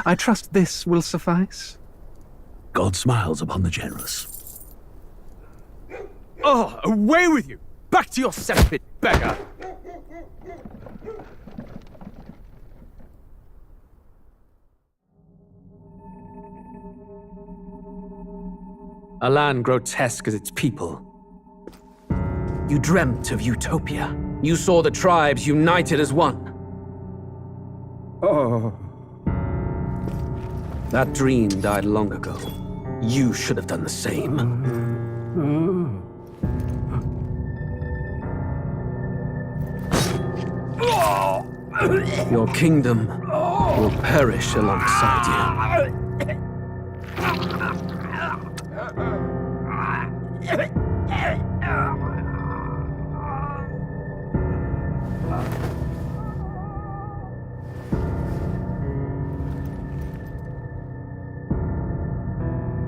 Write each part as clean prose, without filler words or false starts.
I trust this will suffice. God smiles upon the generous. Oh, away with you! Back to your cesspit, beggar! A land grotesque as its people. You dreamt of utopia. You saw the tribes united as one. Oh. That dream died long ago. You should have done the same. Your kingdom will perish alongside you.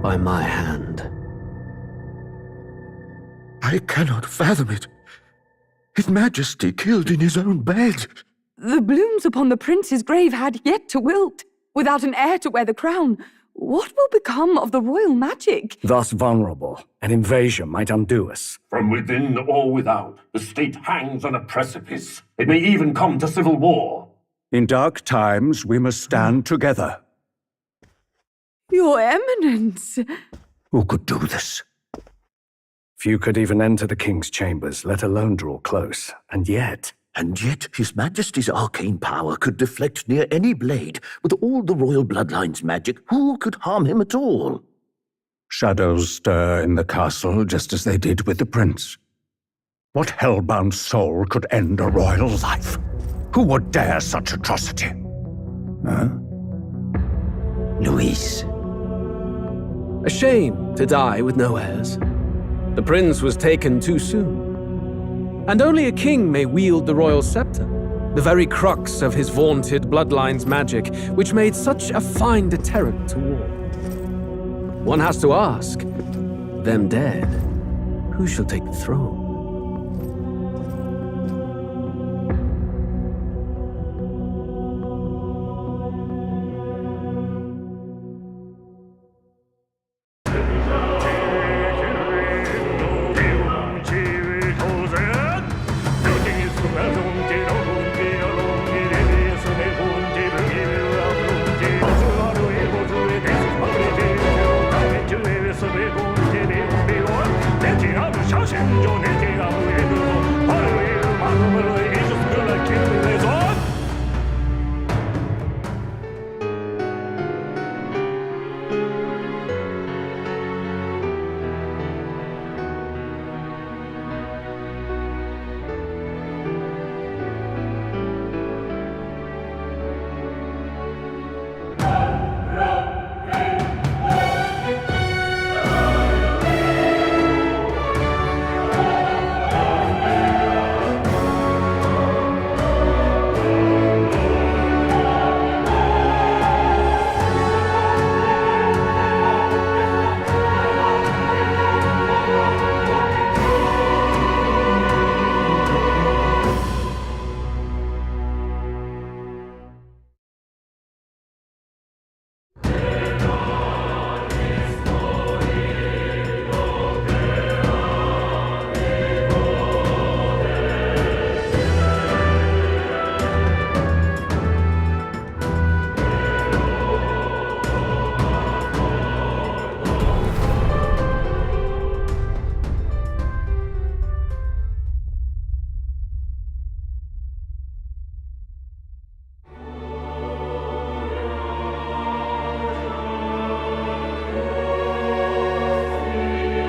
By my hand. I cannot fathom it. His Majesty killed in his own bed. The blooms upon the prince's grave had yet to wilt. Without an heir to wear the crown, what will become of the royal magic? Thus vulnerable, an invasion might undo us. From within or without, the state hangs on a precipice. It may even come to civil war. In dark times, we must stand together. Your Eminence! Who could do this? Few could even enter the king's chambers, let alone draw close. And yet, His Majesty's arcane power could deflect near any blade. With all the royal bloodline's magic, who could harm him at all? shadows stir in the castle just as they did with the prince. What hellbound soul could end a royal life? Who would dare such atrocity? Huh? Luis. A shame to die with no heirs. The prince was taken too soon. And only a king may wield the royal scepter, the very crux of his vaunted bloodline's magic, which made such a fine deterrent to war. One has to ask, them dead, who shall take the throne?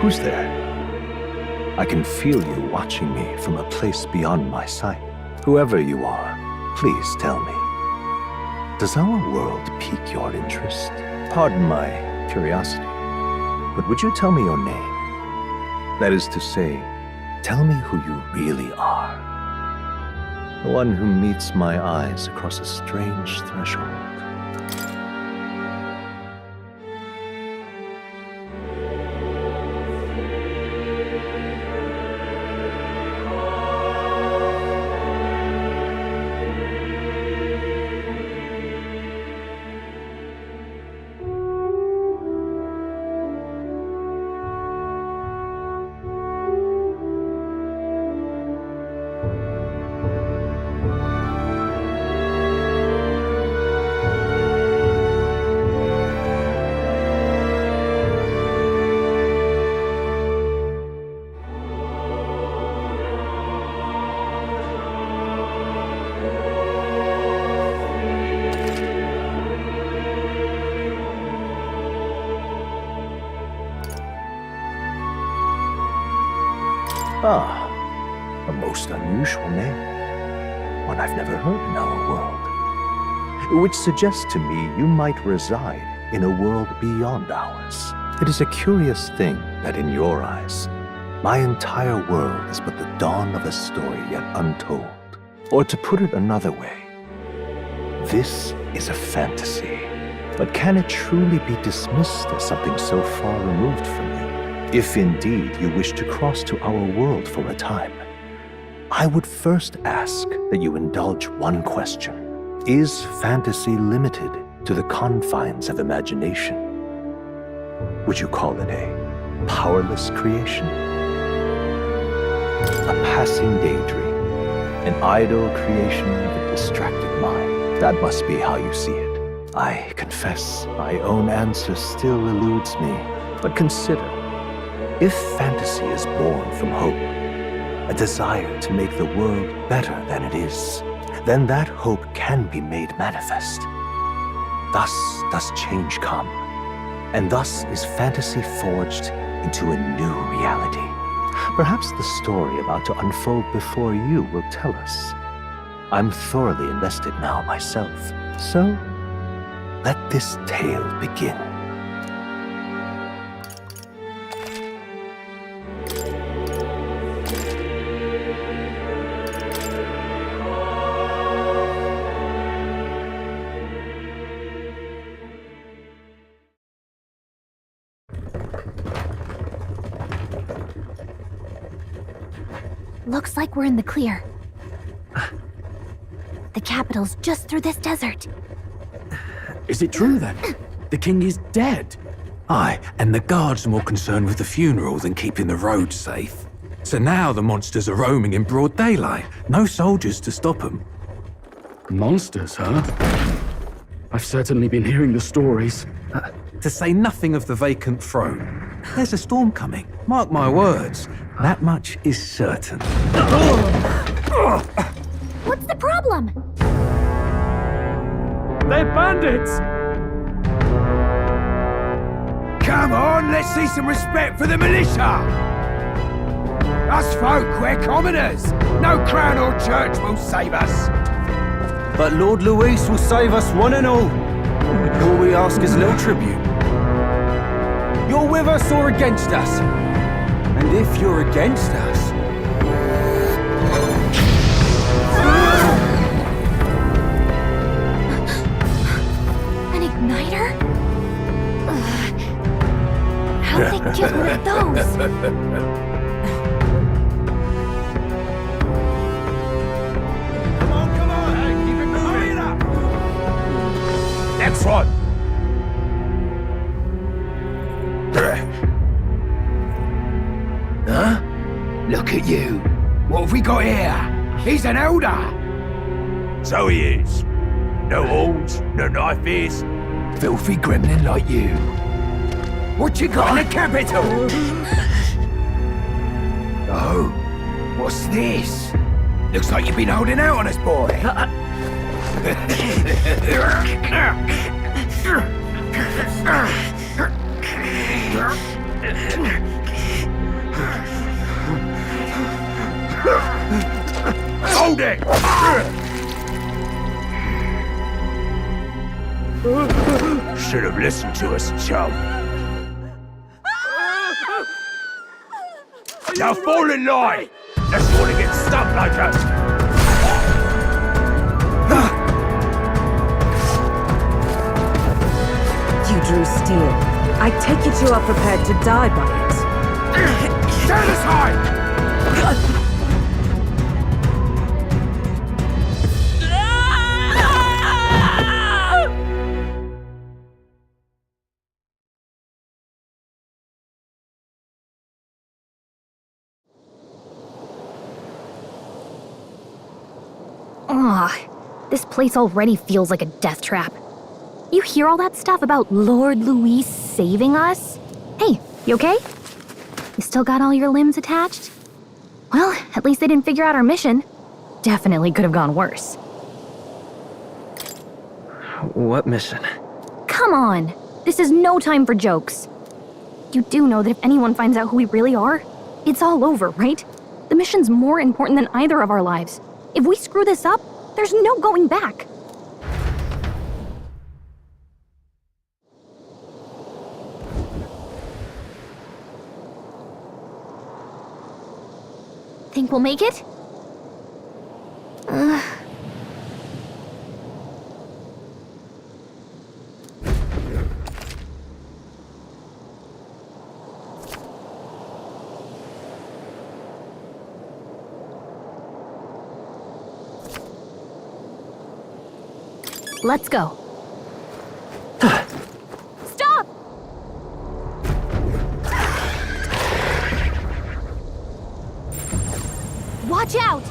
Who's there? I can feel you watching me from a place beyond my sight. Whoever you are, please tell me. Does our world pique your interest? Pardon my curiosity, but would you tell me your name? That is to say, tell me who you really are. The one who meets my eyes across a strange threshold. Ah, a most unusual name. One I've never heard in our world. Which suggests to me you might reside in a world beyond ours. It is a curious thing that in your eyes, my entire world is but the dawn of a story yet untold. Or to put it another way, this is a fantasy. But can it truly be dismissed as something so far removed from you? If indeed you wish to cross to our world for a time, I would first ask that you indulge one question. Is fantasy limited to the confines of imagination? Would you call it a powerless creation? A passing daydream? An idle creation of a distracted mind? That must be how you see it. I confess my own answer still eludes me. But consider, if fantasy is born from hope, a desire to make the world better than it is, then that hope can be made manifest. Thus does change come, and thus is fantasy forged into a new reality. Perhaps the story about to unfold before you will tell us. I'm thoroughly invested now myself, so let this tale begin. Looks like we're in the clear. The capital's just through this desert. Is it true then? The king is dead? Aye, and the guards are more concerned with the funeral than keeping the roads safe. So now the monsters are roaming in broad daylight. No soldiers to stop them. Monsters, huh? I've certainly been hearing the stories. To say nothing of the vacant throne. There's a storm coming, mark my words. That much is certain. What's the problem? They're bandits! Come on, let's see some respect for the militia! Us folk, we're commoners. No crown or church will save us. But Lord Luis will save us one and all. All we ask is little tribute. You're with us or against us? And if you're against us... An igniter? How'd they get one of those? Come on, hey, keep it moving up! Next one! Huh? Look at you. What have we got here? He's an elder. So he is. No horns, no knife ears. Filthy gremlin like you. What you got in the capital? Oh, what's this? Looks like you've been holding out on us, boy. Hold it! Should have listened to us, chum. Now fall in line! Let's want to get stuck like us! You drew steel. I take it you are prepared to die by it. Stand aside! This place already feels like a death trap. You hear all that stuff about Lord Luis saving us? Hey, you okay? You still got all your limbs attached? Well, at least they didn't figure out our mission. Definitely could have gone worse. What mission? Come on! This is no time for jokes. You do know that if anyone finds out who we really are, it's all over, right? The mission's more important than either of our lives. If we screw this up, there's no going back. Think we'll make it? Let's go. Stop! Watch out!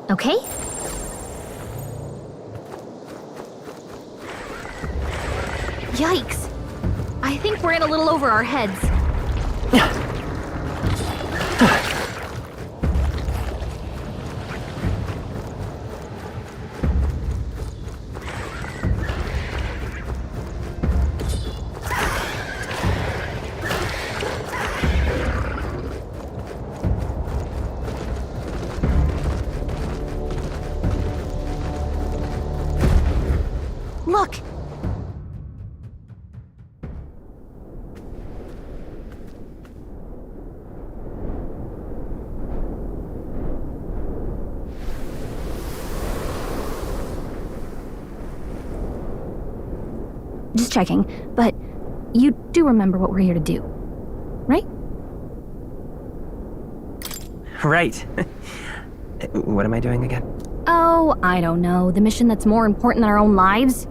Okay? Yikes! I think we're in a little over our heads. Look! Just checking, but you do remember what we're here to do, right? Right. What am I doing again? Oh, I don't know. The mission that's more important than our own lives?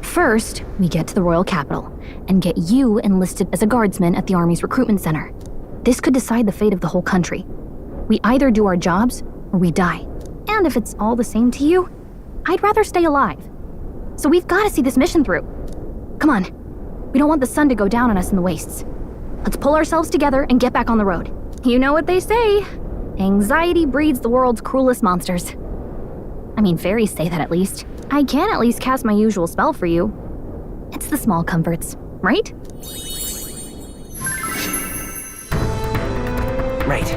First, we get to the royal capital and get you enlisted as a guardsman at the army's recruitment center. This could decide the fate of the whole country. We either do our jobs or we die. And if it's all the same to you, I'd rather stay alive. So we've got to see this mission through. Come on. We don't want the sun to go down on us in the wastes. Let's pull ourselves together and get back on the road. You know what they say. Anxiety breeds the world's cruelest monsters. I mean, fairies say that at least. I can at least cast my usual spell for you. It's the small comforts, right? Right.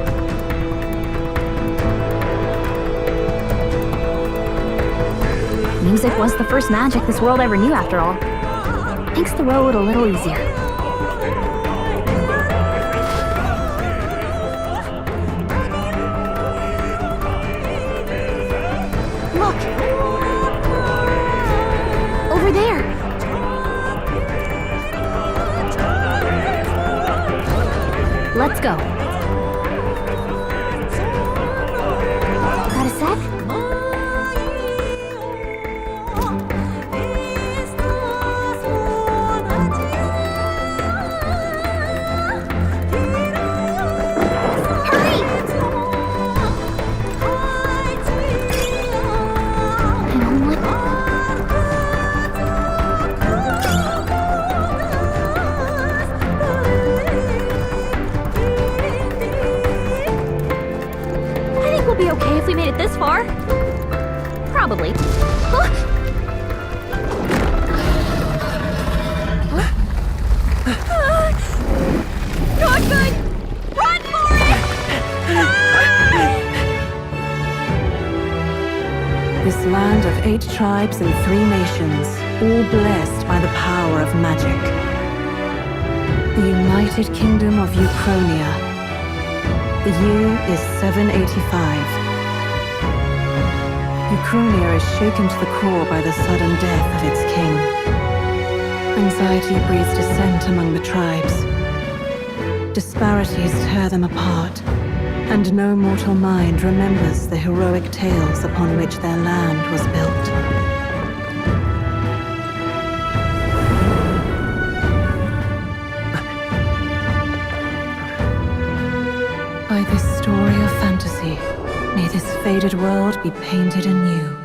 Music was the first magic this world ever knew, after all. Makes the road a little easier. Look! Over there! Let's go. Got a sec? Be okay if we made it this far. Probably. Huh? Not good! Run for it! This land of 8 tribes and 3 nations, all blessed by the power of magic. The United Kingdom of Uchronia. The year is 785. Uchronia is shaken to the core by the sudden death of its king. Anxiety breeds dissent among the tribes. Disparities tear them apart, and no mortal mind remembers the heroic tales upon which their land was built. By this story of fantasy, may this faded world be painted anew.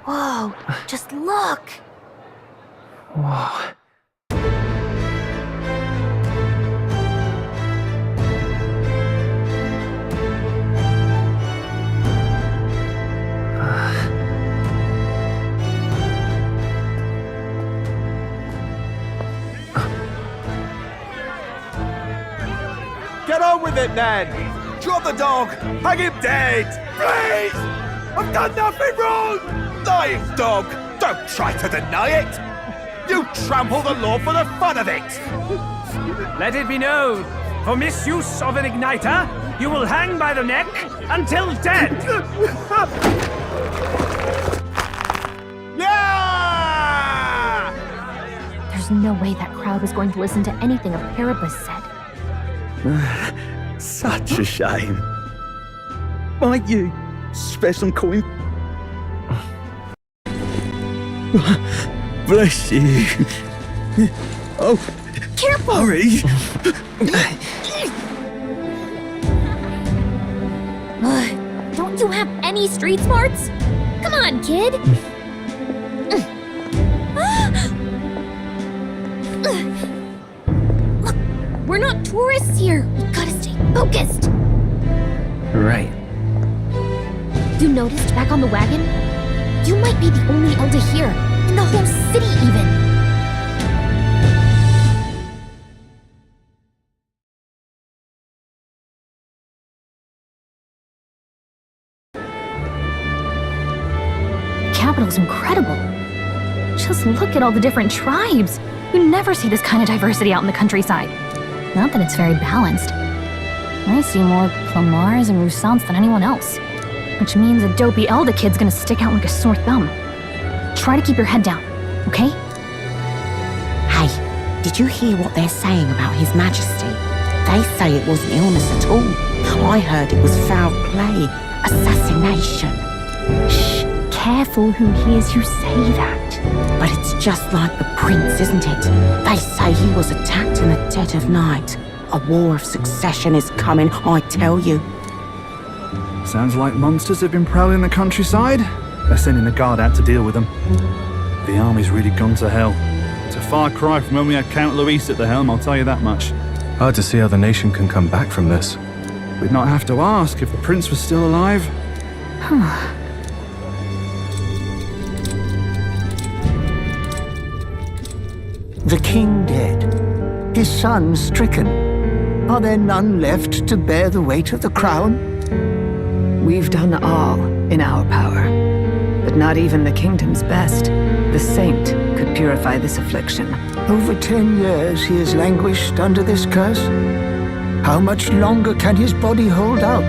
Whoa, just look! Whoa. Get on with it, then! Drop the dog! Hang him dead! Please! I've done nothing wrong! Lying dog! Don't try to deny it! You trample the law for the fun of it! Let it be known, for misuse of an igniter, you will hang by the neck until dead! Yeah! There's no way that crowd was going to listen to anything a Paribus said. Such a shame. Might you spare some coin? Bless you. Oh, Careful! hurry. Don't you have any street smarts? Come on, kid! Look, we're not tourists here. We gotta stay focused. Right. You noticed back on the wagon? You might be the only elder here, in the whole city even. The capital's incredible. Just look at all the different tribes. You never see this kind of diversity out in the countryside. Not that it's very balanced. I see more Plamars and Roussants than anyone else. Which means a dopey Elder kid's gonna stick out like a sore thumb. Try to keep your head down, okay? Hey, did you hear what they're saying about His Majesty? They say it wasn't illness at all. I heard it was foul play, assassination. Shh, careful who hears you say that. But it's just like the prince, isn't it? They say he was attacked in the dead of night. A war of succession is coming, I tell you. Sounds like monsters have been prowling the countryside. They're sending a guard out to deal with them. The army's really gone to hell. It's a far cry from when we had Count Luis at the helm, I'll tell you that much. Hard to see how the nation can come back from this. We'd not have to ask if the prince was still alive. The king dead, his son stricken. Are there none left to bear the weight of the crown? We've done all in our power, but not even the kingdom's best, the saint, could purify this affliction. Over 10 years he has languished under this curse. How much longer can his body hold out?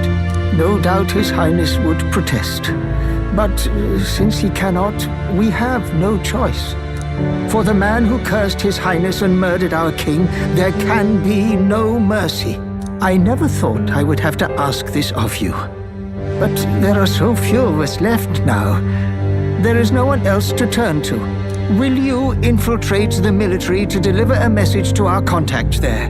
No doubt His Highness would protest. But since he cannot, we have no choice. For the man who cursed His Highness and murdered our king, there can be no mercy. I never thought I would have to ask this of you. But there are so few of us left now. There is no one else to turn to. Will you infiltrate the military to deliver a message to our contact there?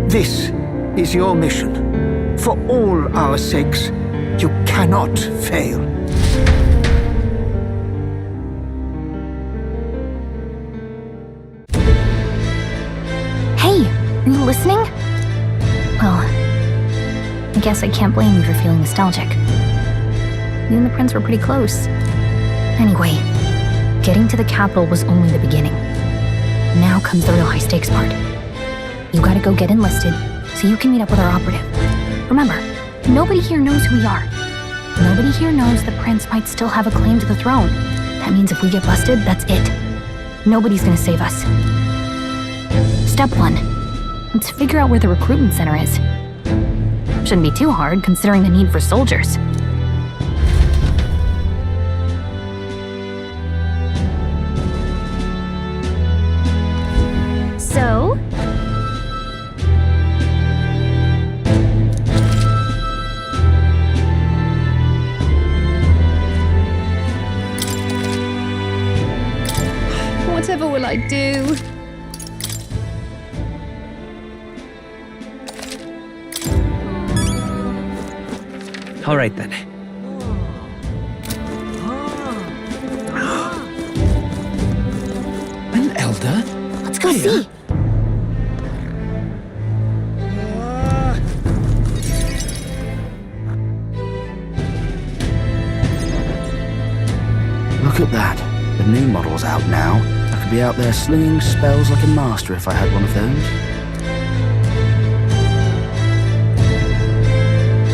This is your mission. For all our sakes, you cannot fail. Hey, are you listening? Well, I guess I can't blame you for feeling nostalgic. You and the prince were pretty close. Anyway, getting to the capital was only the beginning. Now comes the real high-stakes part. You gotta go get enlisted, so you can meet up with our operative. Remember, nobody here knows who we are. Nobody here knows the prince might still have a claim to the throne. That means if we get busted, that's it. Nobody's gonna save us. Step 1. Let's figure out where the recruitment center is. Shouldn't be too hard, considering the need for soldiers. So? Whatever will I do? All right then. Master? Let's go see. Look at that. The new model's out now. I could be out there slinging spells like a master if I had one of those.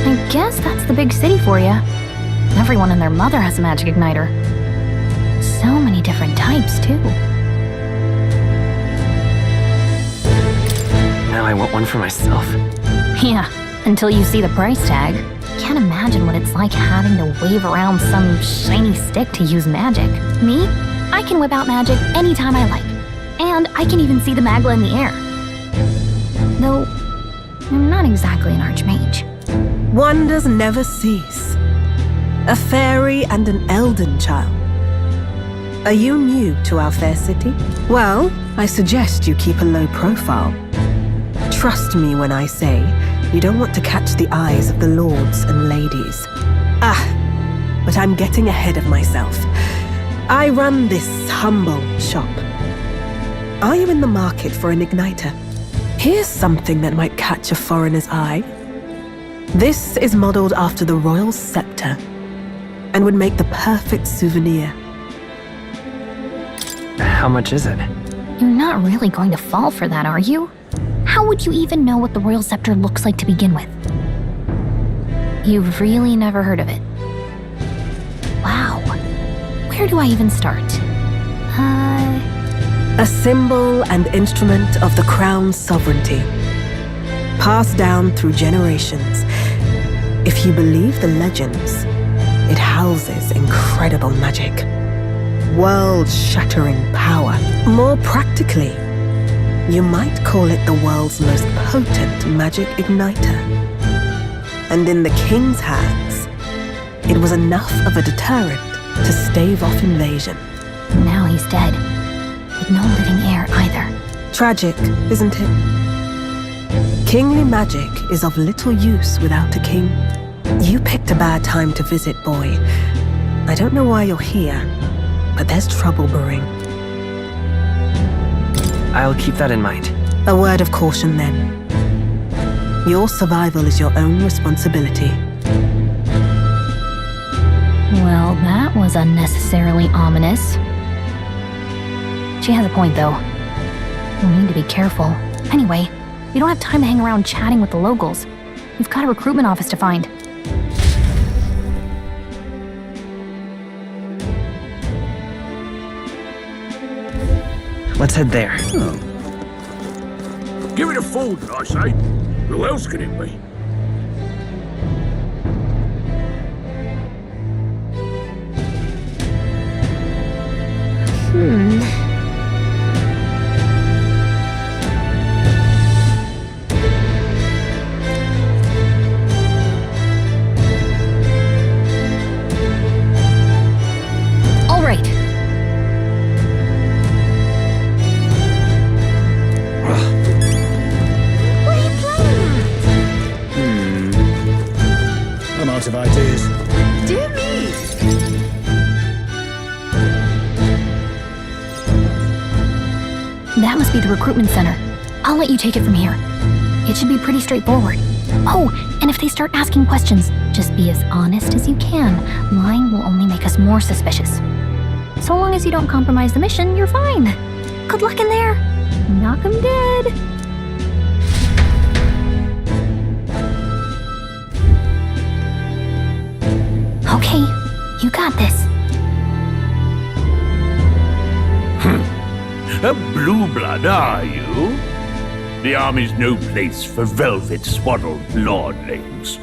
I guess that's the big city for you. Everyone and their mother has a magic igniter. So many different types, too. Now I want one for myself. Yeah, until you see the price tag. Can't imagine what it's like having to wave around some shiny stick to use magic. Me? I can whip out magic anytime I like. And I can even see the Magla in the air. Though, I'm not exactly an archmage. Wonders never cease. A fairy and an elden child. Are you new to our fair city? Well, I suggest you keep a low profile. Trust me when I say you don't want to catch the eyes of the lords and ladies. But I'm getting ahead of myself. I run this humble shop. Are you in the market for an igniter? Here's something that might catch a foreigner's eye. This is modeled after the royal scepter and would make the perfect souvenir. How much is it? You're not really going to fall for that, are you? How would you even know what the royal scepter looks like to begin with? You've really never heard of it. Wow. Where do I even start? A symbol and instrument of the crown's sovereignty. Passed down through generations. If you believe the legends, it houses incredible magic. World-shattering power. More practically, you might call it the world's most potent magic igniter. And in the king's hands, it was enough of a deterrent to stave off invasion. Now he's dead, with no living heir either. Tragic, isn't it? Kingly magic is of little use without a king. You picked a bad time to visit, boy. I don't know why you're here, but there's trouble brewing. I'll keep that in mind. A word of caution, then. Your survival is your own responsibility. Well, that was unnecessarily ominous. She has a point, though. We'll need to be careful. Anyway, we don't have time to hang around chatting with the locals. We've got a recruitment office to find. Let's head there. Give it a fold, I say. Who else can it be? All right. I'm out of ideas. Dear me! That must be the recruitment center. I'll let you take it from here. It should be pretty straightforward. Oh, and if they start asking questions, just be as honest as you can. Lying will only make us more suspicious. So long as you don't compromise the mission, you're fine. Good luck in there. Knock 'em dead. Okay, you got this. A blue blood, are you? The army's no place for velvet-swaddled lordlings.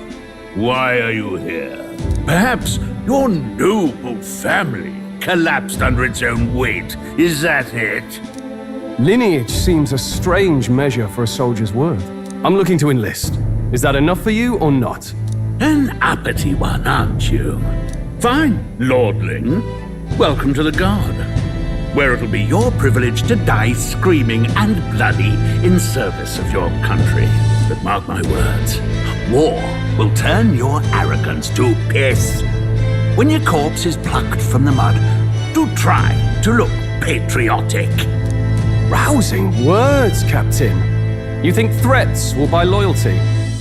Why are you here? Perhaps your noble family collapsed under its own weight. Is that it? Lineage seems a strange measure for a soldier's worth. I'm looking to enlist. Is that enough for you or not? An uppity one, aren't you? Fine, lordling. Welcome to the Guard, where it'll be your privilege to die screaming and bloody in service of your country. But mark my words, war will turn your arrogance to piss. When your corpse is plucked from the mud, do try to look patriotic. Rousing words, Captain. You think threats will buy loyalty?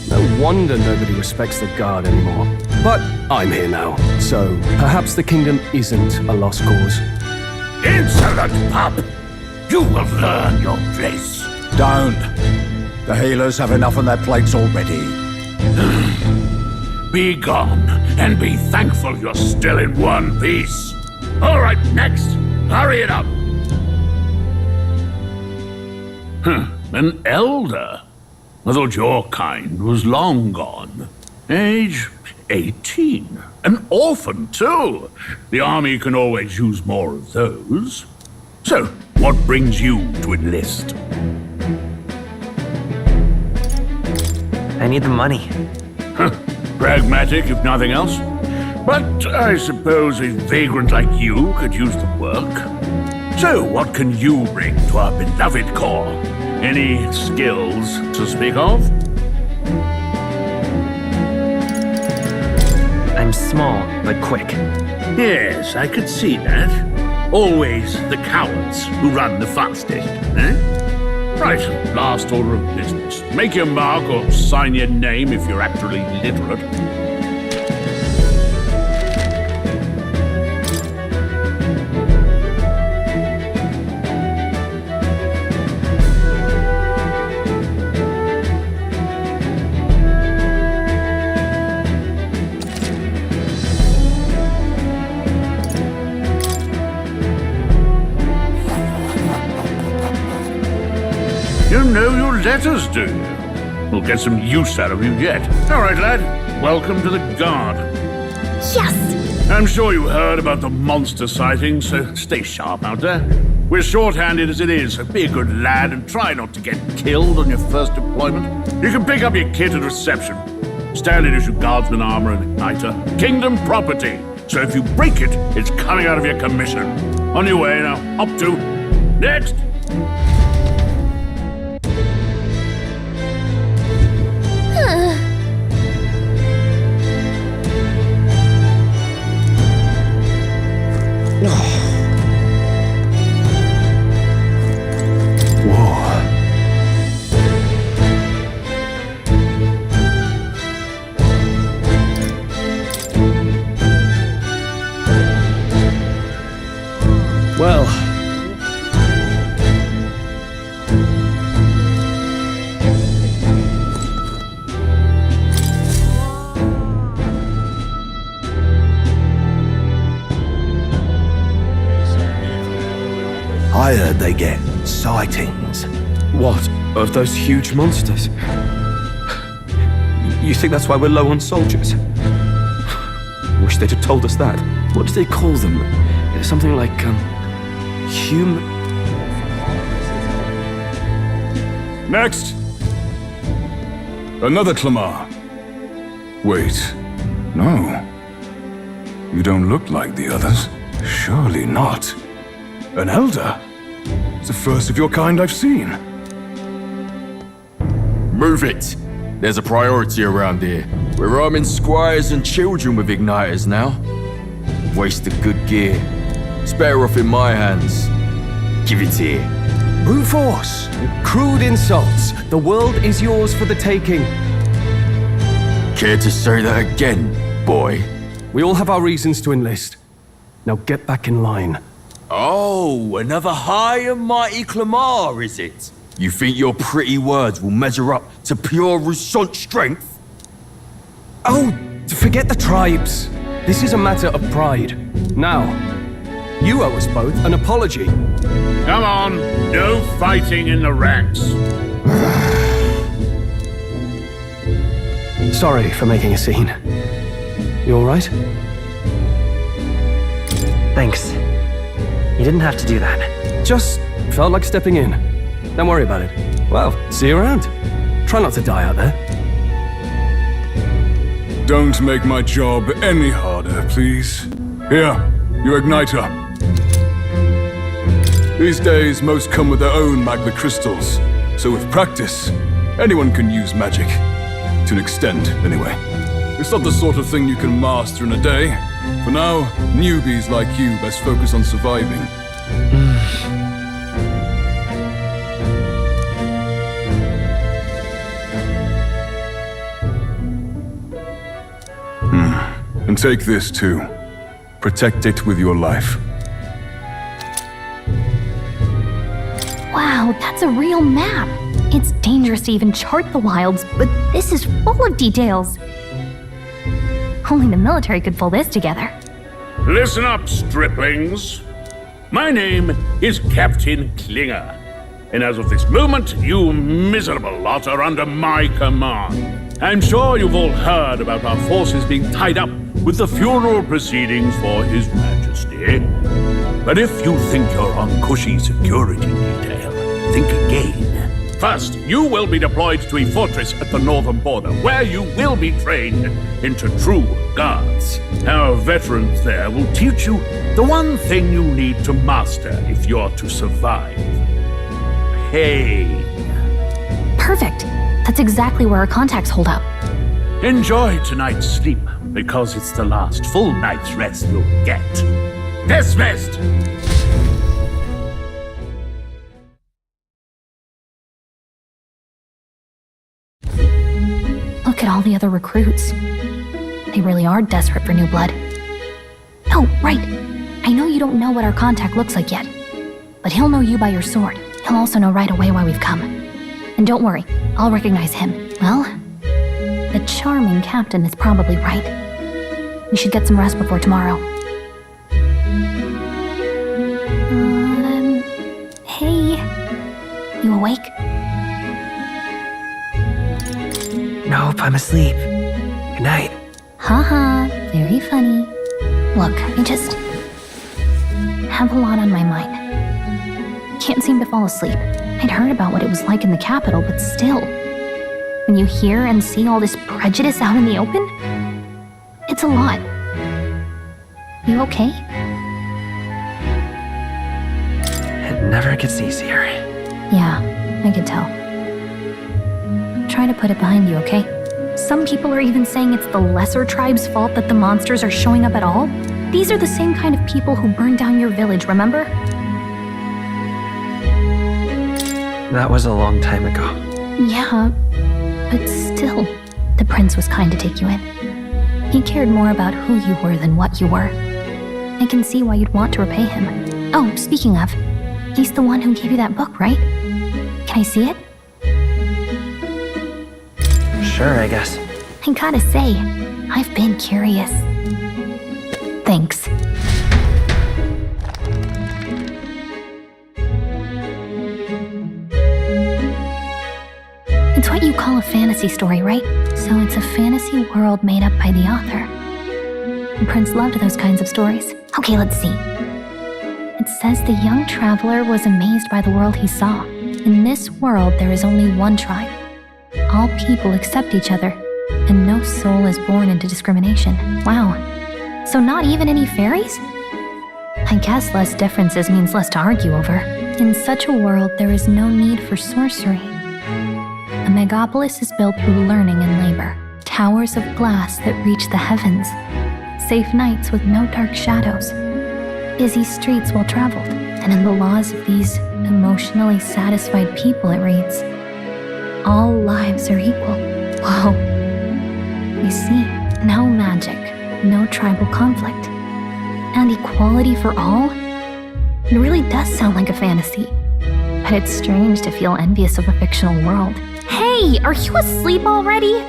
No wonder nobody respects the Guard anymore. But I'm here now, so perhaps the kingdom isn't a lost cause. Insolent pup! You will learn your place. Don't. The healers have enough on their plates already. Be gone, and be thankful you're still in one piece. All right, next. Hurry it up. An elder? I thought your kind was long gone. Age 18. An orphan, too. The army can always use more of those. So, what brings you to enlist? I need the money. Pragmatic, if nothing else. But I suppose a vagrant like you could use the work. So, what can you bring to our beloved corps? Any skills to speak of? I'm small, but quick. Yes, I could see that. Always the cowards who run the fastest, eh? Right, last order of business. Make your mark or sign your name if you're actually literate. You know your letters, do you? We'll get some use out of you yet. All right, lad. Welcome to the Guard. Yes! I'm sure you heard about the monster sightings, so stay sharp out there. We're short-handed as it is, so be a good lad and try not to get killed on your first deployment. You can pick up your kit at reception. Standard issue guardsman armor and igniter. Kingdom property. So if you break it, it's coming out of your commission. On your way now. Up to. Next! Well... I heard they get sightings. What? Of those huge monsters? You think that's why we're low on soldiers? Wish they'd have told us that. What do they call them? Something like, human... Next! Another Clamar. Wait. No. You don't look like the others. Surely not. An elder? It's the first of your kind I've seen. Move it! There's a priority around here. We're arming squires and children with igniters now. Wasted good gear. It's better off in my hands. Give it here. Brute force! Crude insults! The world is yours for the taking. Care to say that again, boy? We all have our reasons to enlist. Now get back in line. Oh, another high and mighty Clamar, is it? You think your pretty words will measure up to pure Roussant strength? Oh, forget the tribes. This is a matter of pride. Now, you owe us both an apology. Come on, no fighting in the ranks. Sorry for making a scene. You all right? Thanks. You didn't have to do that. Just felt like stepping in. Don't worry about it. Well, see you around. Try not to die out there. Don't make my job any harder, please. Here, your igniter. These days, most come with their own magma crystals. So with practice, anyone can use magic. To an extent, anyway. It's not the sort of thing you can master in a day. For now, newbies like you best focus on surviving. And take this too. Protect it with your life. Wow, that's a real map. It's dangerous to even chart the wilds, but this is full of details. Only the military could pull this together. Listen up, striplings. My name is Captain Klinger, and as of this moment, you miserable lot are under my command. I'm sure you've all heard about our forces being tied up with the funeral proceedings for His Majesty. But if you think you're on cushy security detail, think again. First, you will be deployed to a fortress at the northern border, where you will be trained into true guards. Our veterans there will teach you the one thing you need to master if you're to survive. Pain. Perfect. That's exactly where our contacts hold up. Enjoy tonight's sleep, because it's the last full night's rest you'll get. Dismissed! Look at all the other recruits. They really are desperate for new blood. Oh, right. I know you don't know what our contact looks like yet, but he'll know you by your sword. He'll also know right away why we've come. And don't worry, I'll recognize him. Well, the charming captain is probably right. We should get some rest before tomorrow. Hey. You awake? Nope, I'm asleep. Good night. Haha, very funny. Look, I just have a lot on my mind. Can't seem to fall asleep. I'd heard about what it was like in the capital, but still. When you hear and see all this prejudice out in the open, it's a lot. You okay? It never gets easier. Yeah, I can tell. Try to put it behind you, okay? Some people are even saying it's the lesser tribe's fault that the monsters are showing up at all. These are the same kind of people who burned down your village, remember? That was a long time ago. Yeah, but still, the prince was kind to take you in. He cared more about who you were than what you were. I can see why you'd want to repay him. Oh, speaking of, he's the one who gave you that book, right? Can I see it? Sure, I guess. I gotta say, I've been curious. Thanks. It's what you call a fantasy story, right? So it's a fantasy world made up by the author. The prince loved those kinds of stories. Okay, let's see. It says the young traveler was amazed by the world he saw. In this world, there is only one tribe. All people accept each other, and no soul is born into discrimination. Wow. So not even any fairies? I guess less differences means less to argue over. In such a world, there is no need for sorcery. A megapolis is built through learning and labor. Towers of glass that reach the heavens. Safe nights with no dark shadows. Busy streets well traveled. And in the laws of these emotionally satisfied people, it reads, all lives are equal. Whoa. You see, no magic, no tribal conflict, and equality for all? It really does sound like a fantasy. But it's strange to feel envious of a fictional world. Hey, are you asleep already?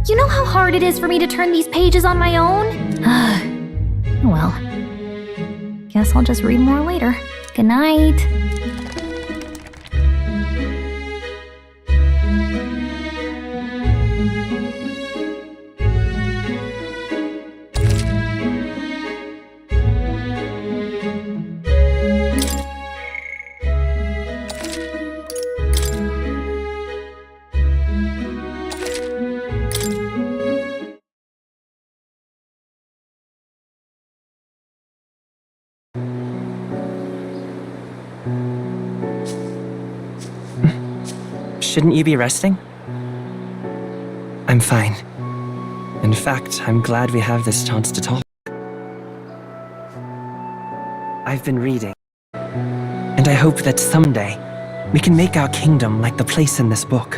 You know how hard it is for me to turn these pages on my own? Well, guess I'll just read more later. Good night. Shouldn't you be resting? I'm fine. In fact, I'm glad we have this chance to talk. I've been reading, and I hope that someday we can make our kingdom like the place in this book.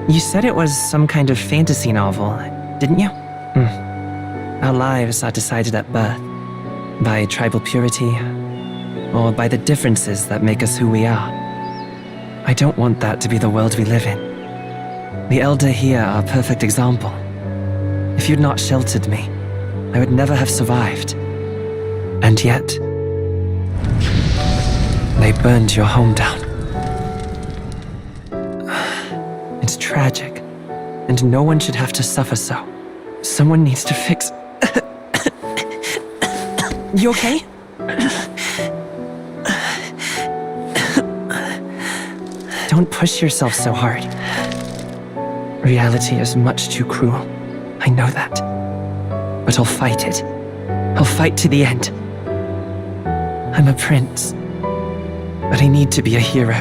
You said it was some kind of fantasy novel, didn't you? Our lives are decided at birth, by tribal purity, or by the differences that make us who we are. I don't want that to be the world we live in. The Elder here are a perfect example. If you'd not sheltered me, I would never have survived. And yet, they burned your home down. It's tragic, and no one should have to suffer so. Someone needs to fix... You okay? Don't push yourself so hard. Reality is much too cruel. I know that. But I'll fight it. I'll fight to the end. I'm a prince. But I need to be a hero.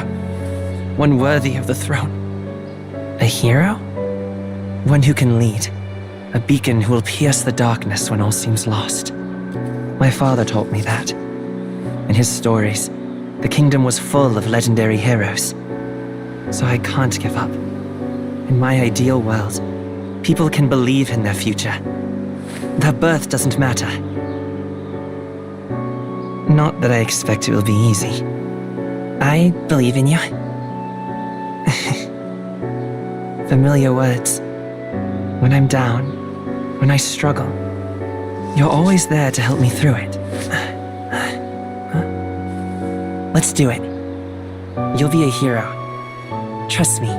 One worthy of the throne. A hero? One who can lead. A beacon who will pierce the darkness when all seems lost. My father taught me that. In his stories, the kingdom was full of legendary heroes. So I can't give up. In my ideal world, people can believe in their future. Their birth doesn't matter. Not that I expect it will be easy. I believe in you. Familiar words. When I'm down, when I struggle, you're always there to help me through it. Let's do it. You'll be a hero. Trust me.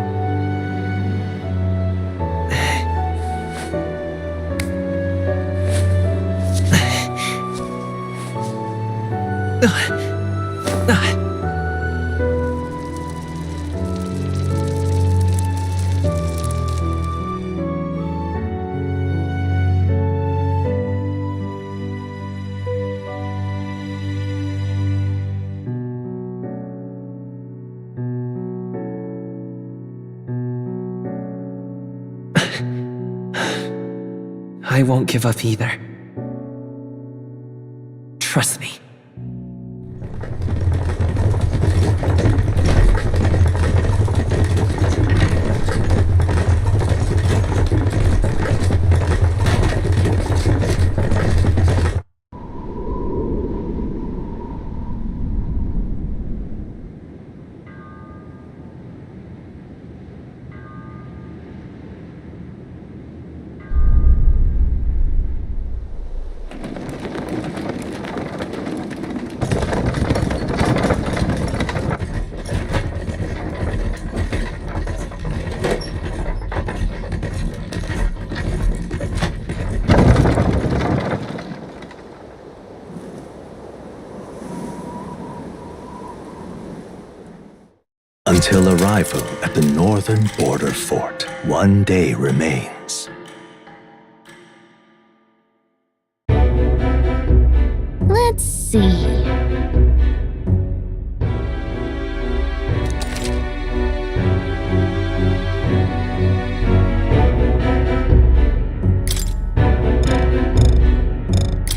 I won't give up either. Trust me. Until arrival at the northern border fort, one day remains. Let's see.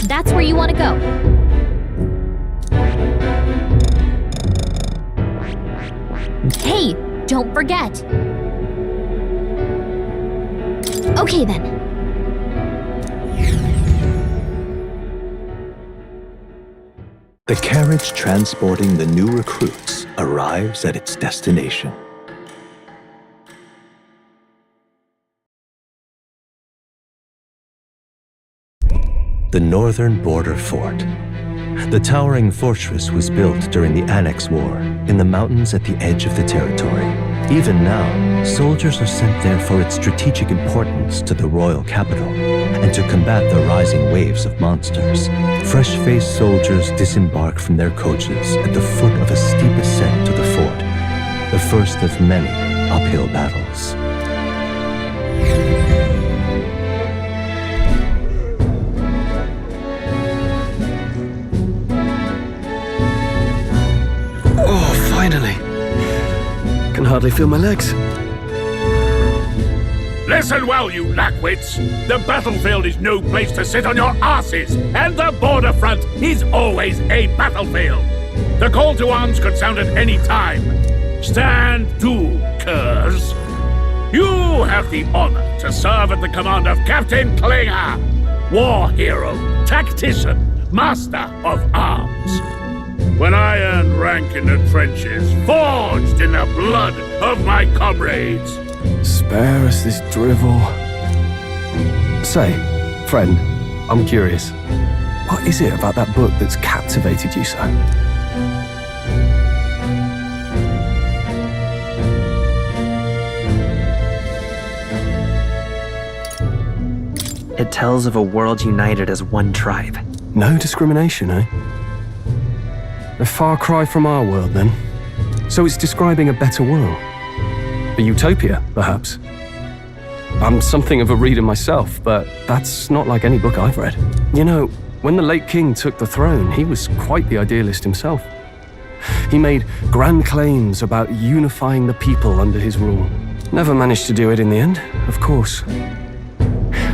That's where you want to go. Hey, don't forget. Okay then. The carriage transporting the new recruits arrives at its destination. The northern border fort. The towering fortress was built during the Annex War in the mountains at the edge of the territory. Even now, soldiers are sent there for its strategic importance to the royal capital and to combat the rising waves of monsters. Fresh-faced soldiers disembark from their coaches at the foot of a steep ascent to the fort, the first of many uphill battles. Finally. Can hardly feel my legs. Listen well, you lackwits. The battlefield is no place to sit on your asses, and the border front is always a battlefield. The call to arms could sound at any time. Stand to, curs. You have the honor to serve at the command of Captain Klinger. war hero, tactician, master of arms. When I earned rank in the trenches, forged in the blood of my comrades. Spare us this drivel. Say, friend, I'm curious. What is it about that book that's captivated you so? It tells of a world united as one tribe. No discrimination, eh? A far cry from our world, then. So it's describing a better world. A utopia, perhaps. I'm something of a reader myself, but that's not like any book I've read. You know, when the late king took the throne, he was quite the idealist himself. He made grand claims about unifying the people under his rule. Never managed to do it in the end, of course.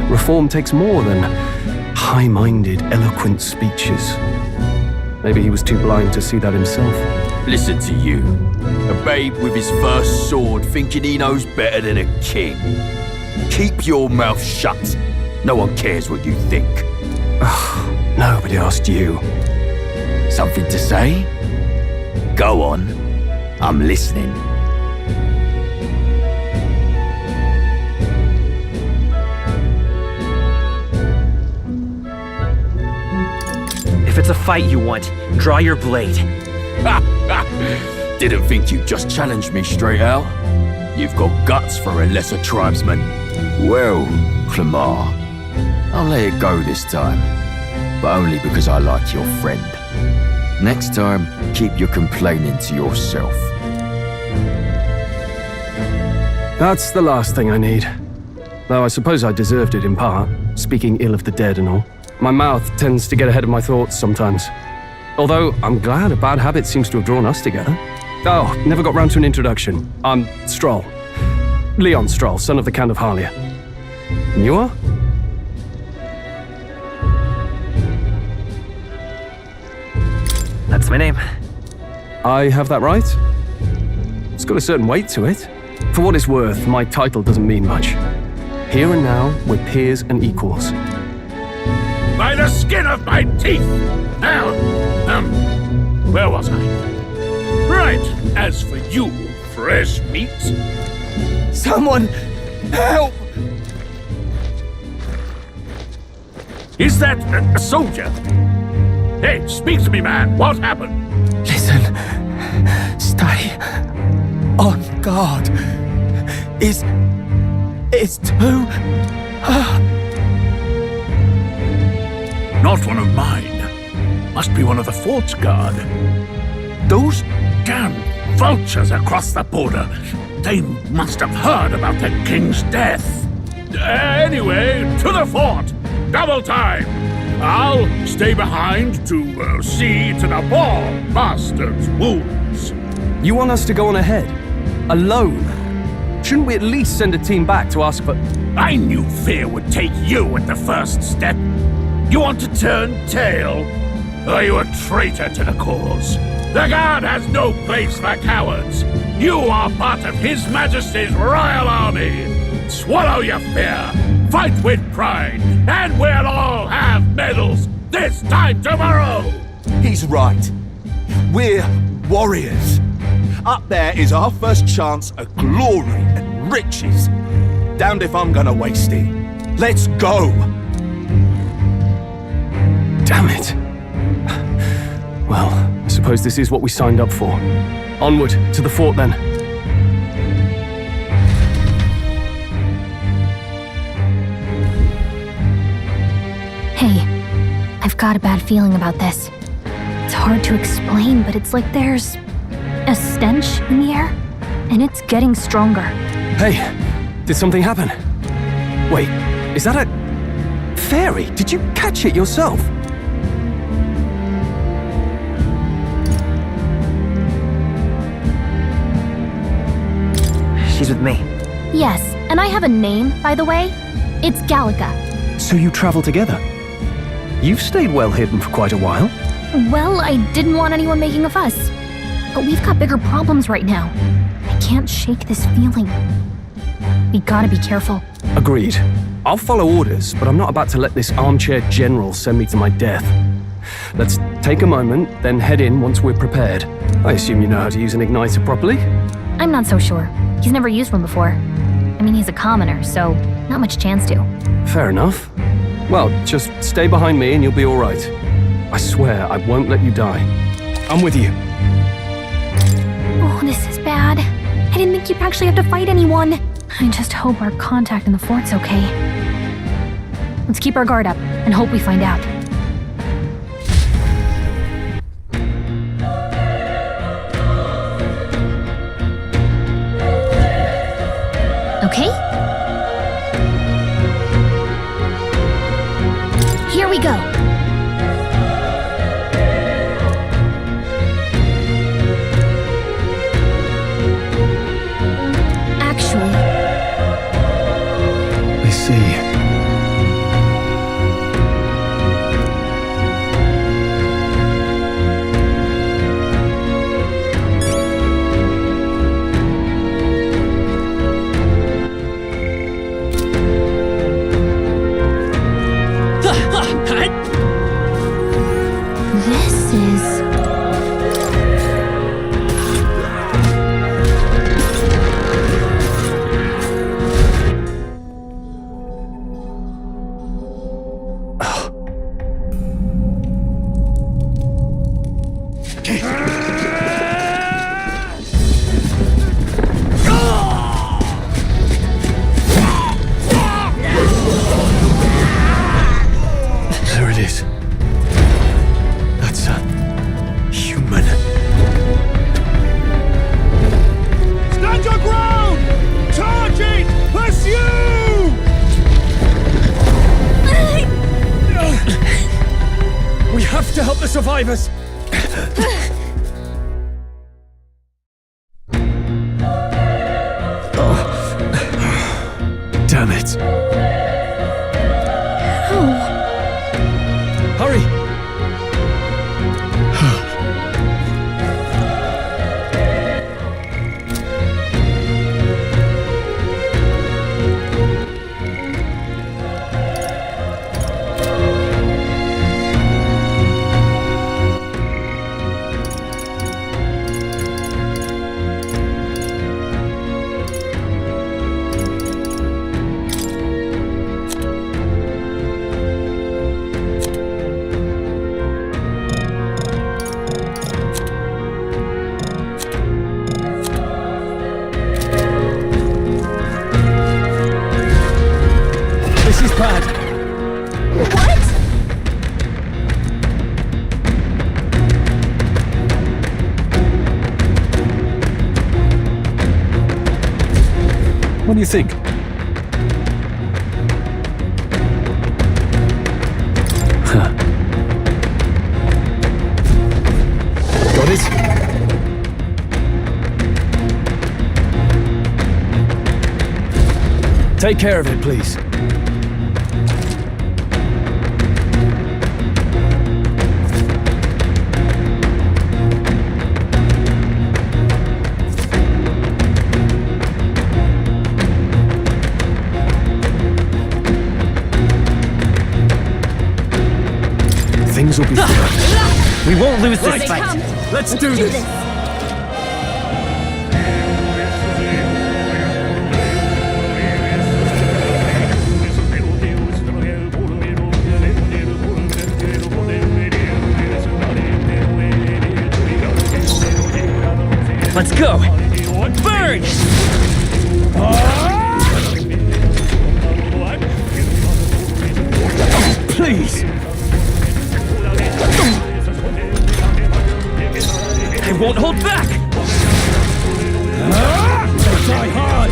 Reform takes more than high-minded, eloquent speeches. Maybe he was too blind to see that himself. Listen to you. A babe with his first sword thinking he knows better than a king. Keep your mouth shut. No one cares what you think. Nobody asked you. Something to say? Go on. I'm listening. If it's a fight you want, draw your blade. Didn't think you'd just challenge me straight out. You've got guts for a lesser tribesman. Well, Clemar, I'll let it go this time. But only because I like your friend. Next time, keep your complaining to yourself. That's the last thing I need. Though I suppose I deserved it in part, speaking ill of the dead and all. My mouth tends to get ahead of my thoughts sometimes. Although, I'm glad a bad habit seems to have drawn us together. Oh, never got round to an introduction. I'm Stroll. Leon Stroll, son of the Count of Harlia. And you are? That's my name. I have that right? It's got a certain weight to it. For what it's worth, my title doesn't mean much. Here and now, we're peers and equals. By the skin of my teeth! Now, where was I? Right, as for you, fresh meat. Someone, help! Is that a soldier? Hey, speak to me, man. What happened? Listen. Stay on guard. It's too... Not one of mine. Must be one of the fort's guard. Those damn vultures across the border. They must have heard about the king's death. Anyway, to the fort. Double time. I'll stay behind to see to the poor bastard's wounds. You want us to go on ahead? Alone? Shouldn't we at least send a team back to ask for... I knew fear would take you at the first step. You want to turn tail? Are you a traitor to the cause? The Guard has no place for cowards. You are part of His Majesty's Royal Army. Swallow your fear. Fight with pride. And we'll all have medals this time tomorrow. He's right. We're warriors. Up there is our first chance at glory and riches. Damned if I'm gonna waste it. Let's go! Damn it. Well, I suppose this is what we signed up for. Onward, to the fort then. Hey, I've got a bad feeling about this. It's hard to explain, but it's like there's a stench in the air, and it's getting stronger. Hey, did something happen? Wait, is that a fairy? Did you catch it yourself? She's with me. Yes, and I have a name, by the way. It's Gallica. So you travel together? You've stayed well hidden for quite a while. Well, I didn't want anyone making a fuss. But we've got bigger problems right now. I can't shake this feeling. We gotta be careful. Agreed. I'll follow orders, but I'm not about to let this armchair general send me to my death. Let's take a moment, then head in once we're prepared. I assume you know how to use an igniter properly? I'm not so sure. He's never used one before. I mean, he's a commoner, so not much chance to. Fair enough. Well, just stay behind me and you'll be all right. I swear I won't let you die. I'm with you. Oh, this is bad. I didn't think you'd actually have to fight anyone. I just hope our contact in the fort's okay. Let's keep our guard up and hope we find out. Okay? Here we go. Actually, I see. this is... There it is. That's a human. Stand your ground! Charge it! Pursue! We have to help the survivors. Damn it. Hurry! This is bad. What? What do you think? Huh. Got it? Take care of it, please. Things will be fine. We won't lose this fight. Let's do this. Let's go. Burn! Please. I won't hold back! Die hard!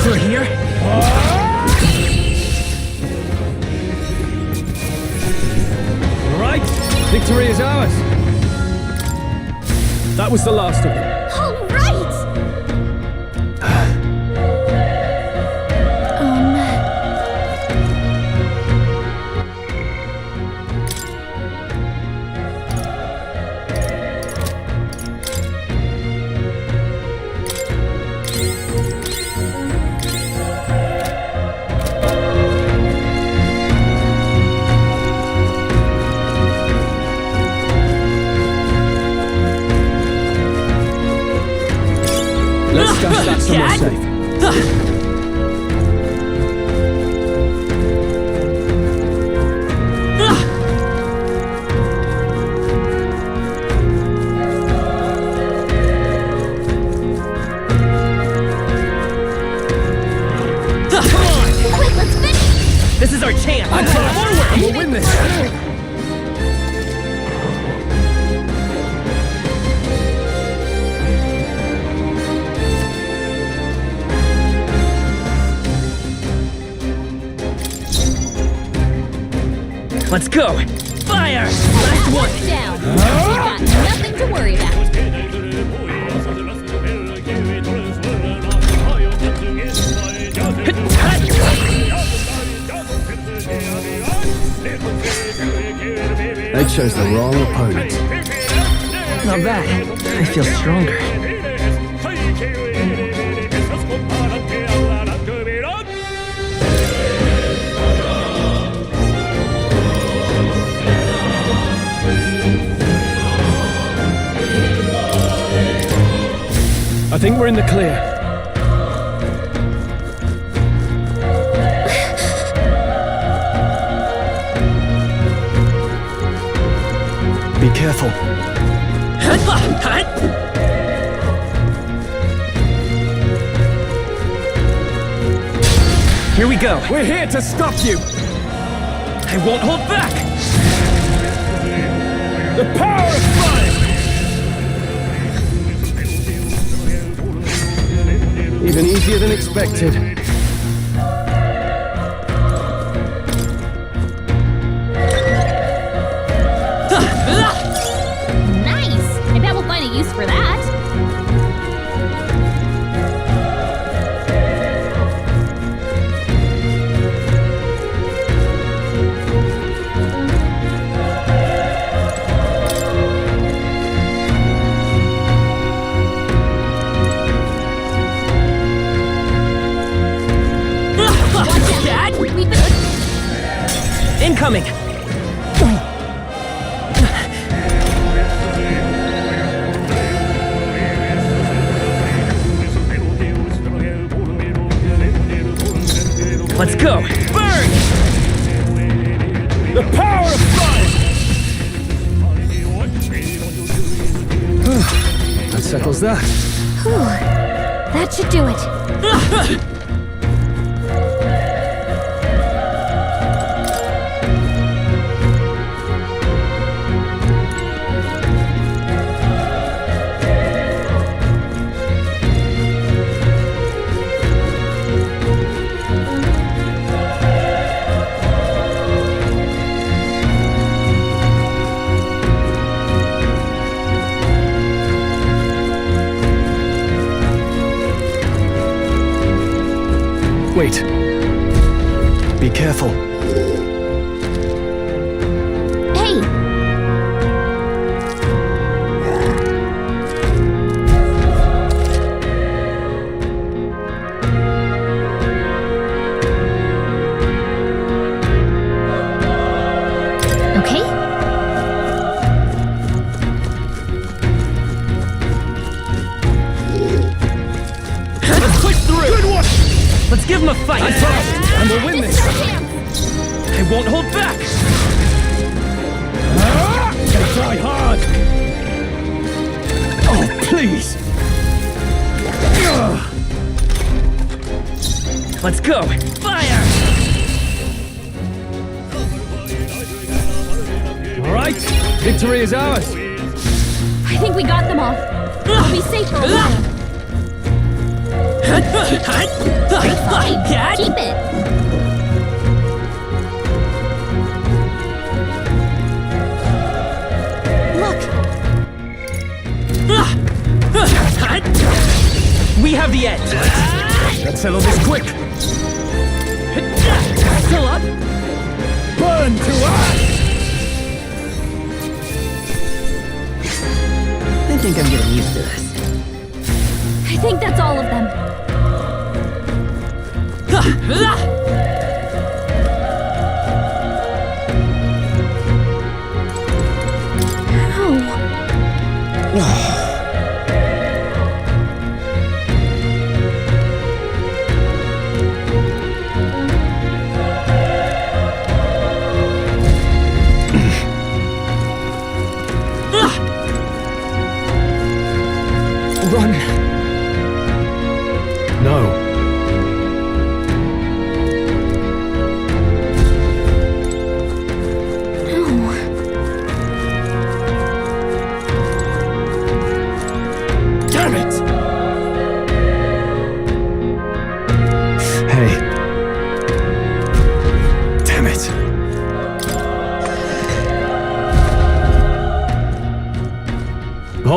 Through here? All right, victory is ours. That was the last of them. All right! somewhere safe. Quick, let's finish! This is our chance! Forward! We'll win this! Let's go! Fire! Last one! Down. We've got nothing to worry about. They chose the wrong opponent. Not bad. I feel stronger. I think we're in the clear. Be careful. Here we go. We're here to stop you. I won't hold back. The power of fire. Even easier than expected. Nice! I bet we'll find a use for that. Incoming! Let's go! Burn! The power of fire! That settles that. Whew. That should do it. Wait. Be careful. Hey! Okay? Let's push through! Good one! Let's give him a fight! And we'll win this! I won't hold back! They try hard! Oh, please! Let's go! Fire! All right, victory is ours! I think we got them all. I'll be safe for a while. Fine, keep it. We have the edge! Let's settle this quick! Still up? Burn to ash! I think I'm getting used to this. I think that's all of them.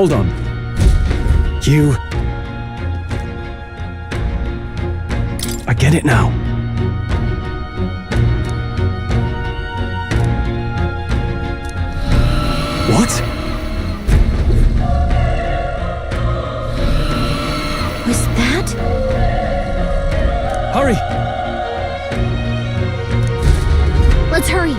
Hold on. You... I get it now. What? Was that? Hurry! Let's hurry.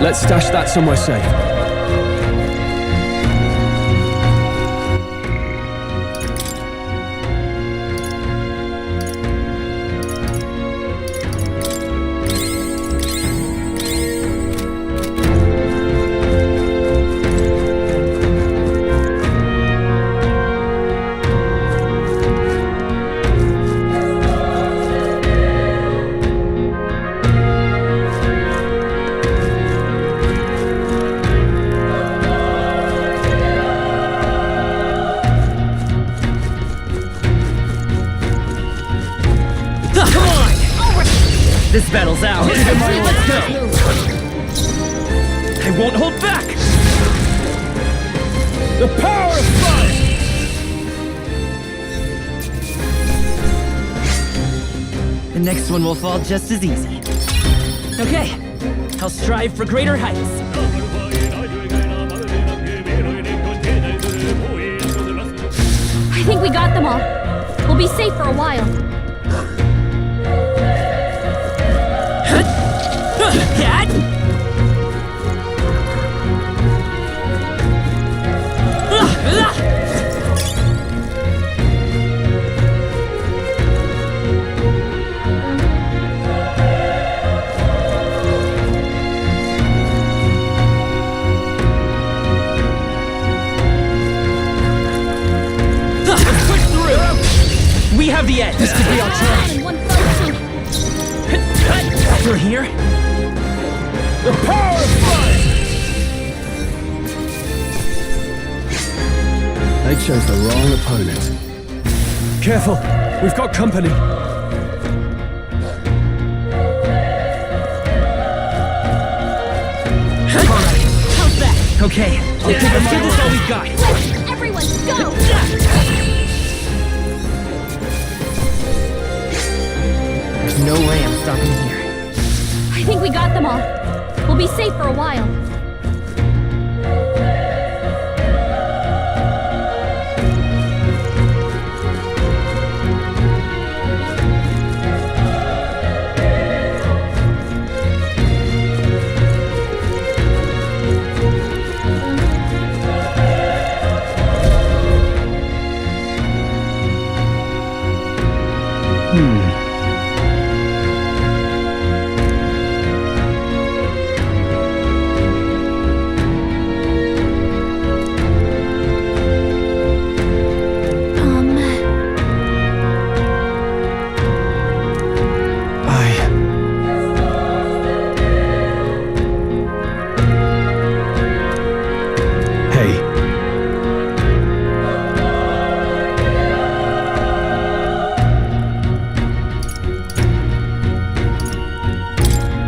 Let's stash that somewhere safe. This battle's out. Let's go. I won't hold back. The power of fire! The next one will fall just as easy. Okay, I'll strive for greater heights. I think we got them all. We'll be safe for a while. We have the edge. This could be our chance. Through here. The power of fire! They chose the wrong opponent. Careful, we've got company. How's that? Okay, let's give this all we've got. Everyone, go! There's no way I'm stopping here. I think we got them all. We'll be safe for a while.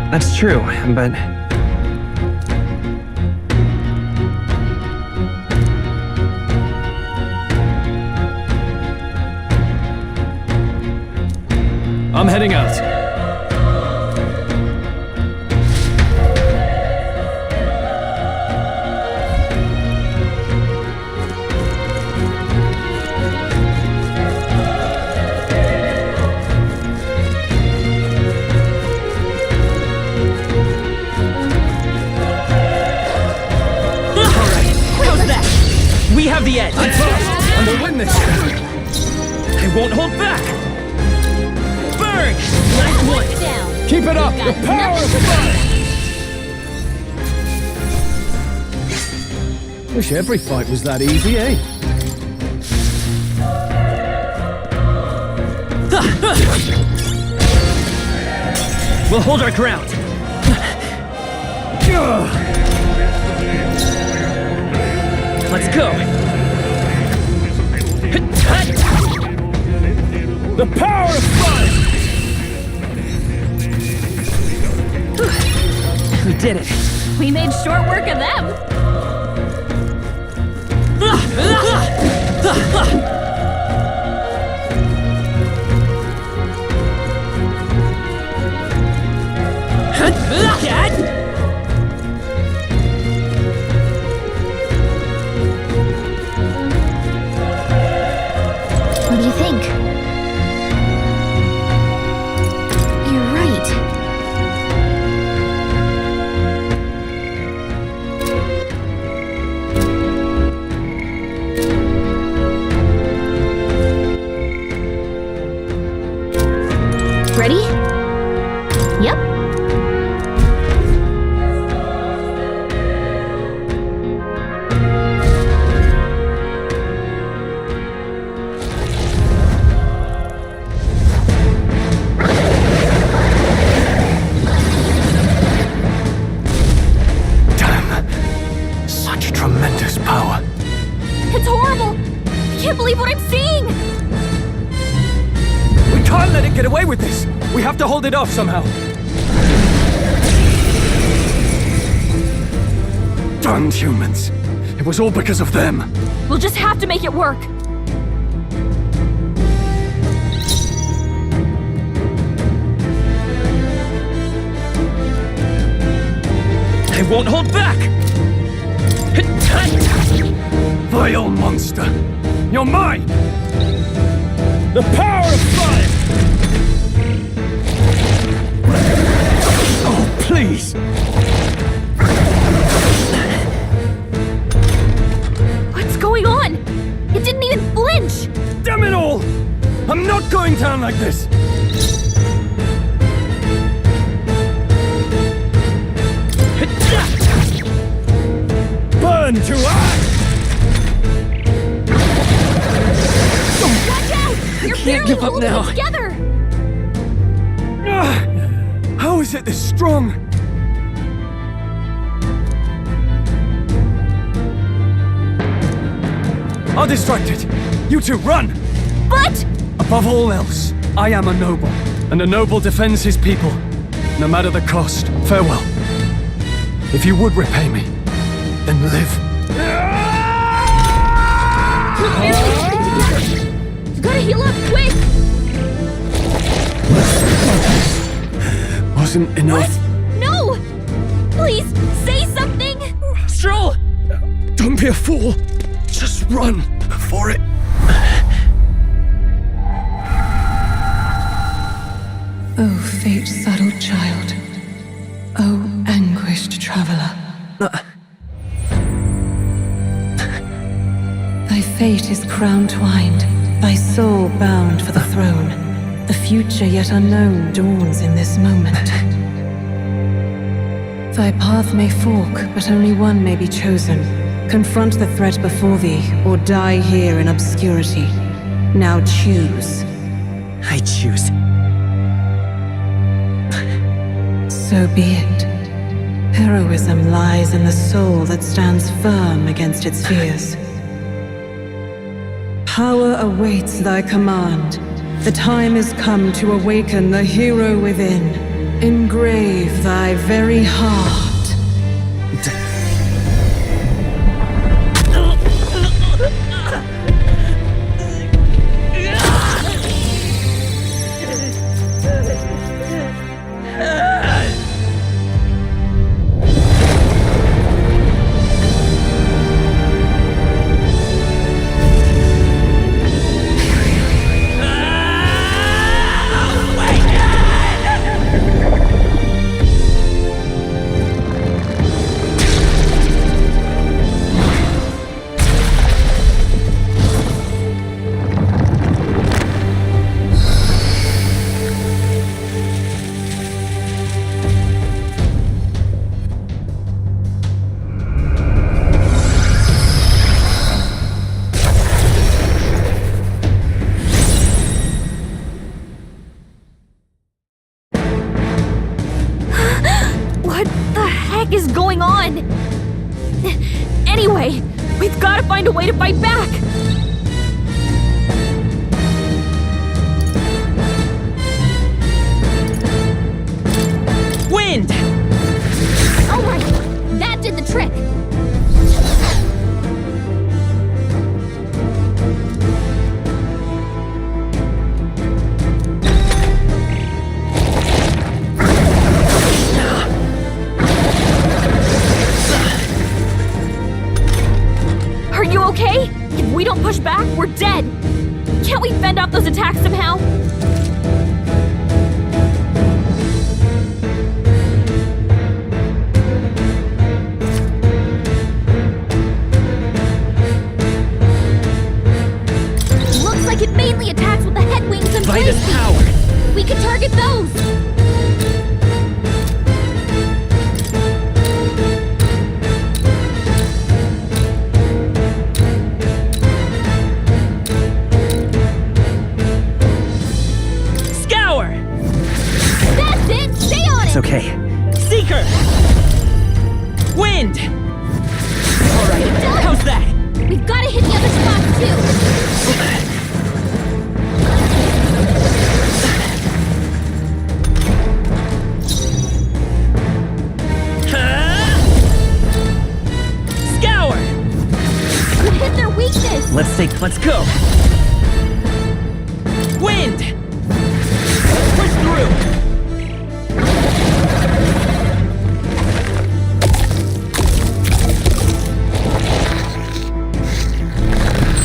That's true, but... I'm heading out. We have the edge! I'm fast! And we'll win this! I won't hold back! Burn! Last one! Down. Keep it up! The power of fire! Wish every fight was that easy, eh? We'll hold our ground! Let's go! The power of fire! did it. We made short work of them. What do you think? You're right. Ready? Yep. Such tremendous power. It's horrible! I can't believe what I'm seeing! We can't let it get away with this! We have to hold it off somehow. Damned humans. It was all because of them. We'll just have to make it work. I won't hold back! Vile monster. You're mine! The power of fire! Oh, please! What's going on? It didn't even flinch! Damn it all! I'm not going down like this! Burn to ash! Watch out! You're can't barely give up holding now. it together! How is it this strong? I'll distract it. You two, run! But... Above all else, I am a noble, and a noble defends his people. No matter the cost, farewell. If you would repay me, then live. You're barely holding together! You gotta heal up quick! Wasn't enough. What? No! Please, say something! Stroll! Don't be a fool. Just run for it. Oh, fate-saddled child. Oh, anguished traveler. Thy fate is crown-twined, thy soul bound for the throne. The future yet unknown dawns in this moment. Thy path may fork, but only one may be chosen. Confront the threat before thee, or die here in obscurity. Now choose. I choose. So be it. Heroism lies in the soul that stands firm against its fears. Power awaits thy command. The time is come to awaken the hero within. Engrave thy very heart. Is going on? Anyway, we've got to find a way to fight back! Wind! we don't push back, we're dead! Can't we fend off those attacks somehow? Looks like it mainly attacks with the head wings and blade Vitus speed. power! We can target those! Scour! That's it! Stay on It's it! okay. Seeker! Wind! Alright, how's that? We've got to hit the other spots too! Scour! We've hit their weakness! Let's go! Wind! Push through!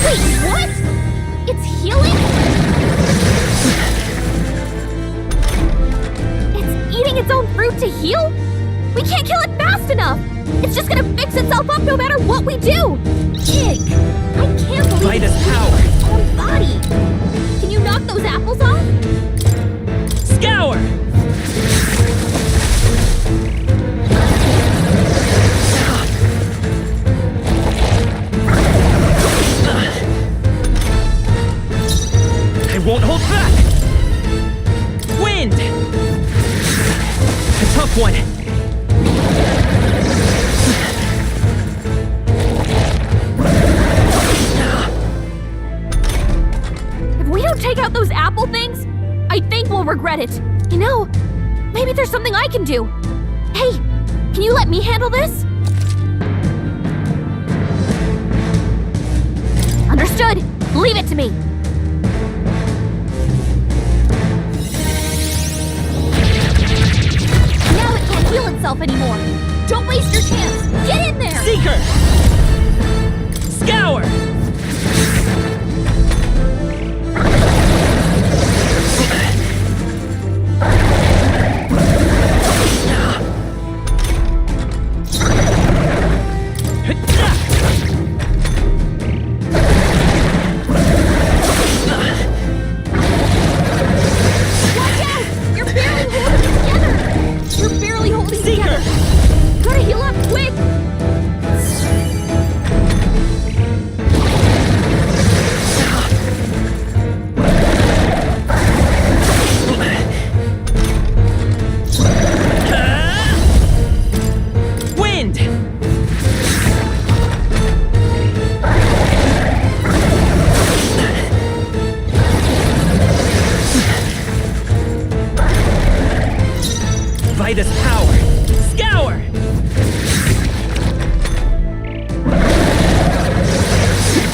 Wait, what? It's healing? It's eating its own fruit to heal? We can't kill it fast enough! It's just gonna fix itself up no matter what we do! Ig! I can't believe Vitus it's power! its own body! Can you knock those apples off? Scour! I won't hold back! Wind! A tough one! If we don't take out those apple things, I think we'll regret it. You know, maybe there's something I can do. Hey, can you let me handle this? Understood. Leave it to me. Now it can't heal itself anymore. Don't waste your chance. Get in there! Seeker! Scour! You're barely holding together. Gotta heal up quick. Wind! Vitus power! Scour!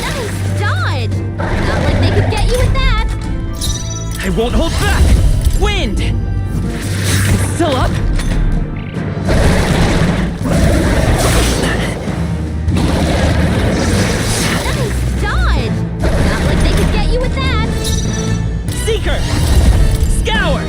Nice dodge. Not like they could get you with that. I won't hold back! Wind! It's still up? Nice dodge. Not like they could get you with that. Seeker! Scour!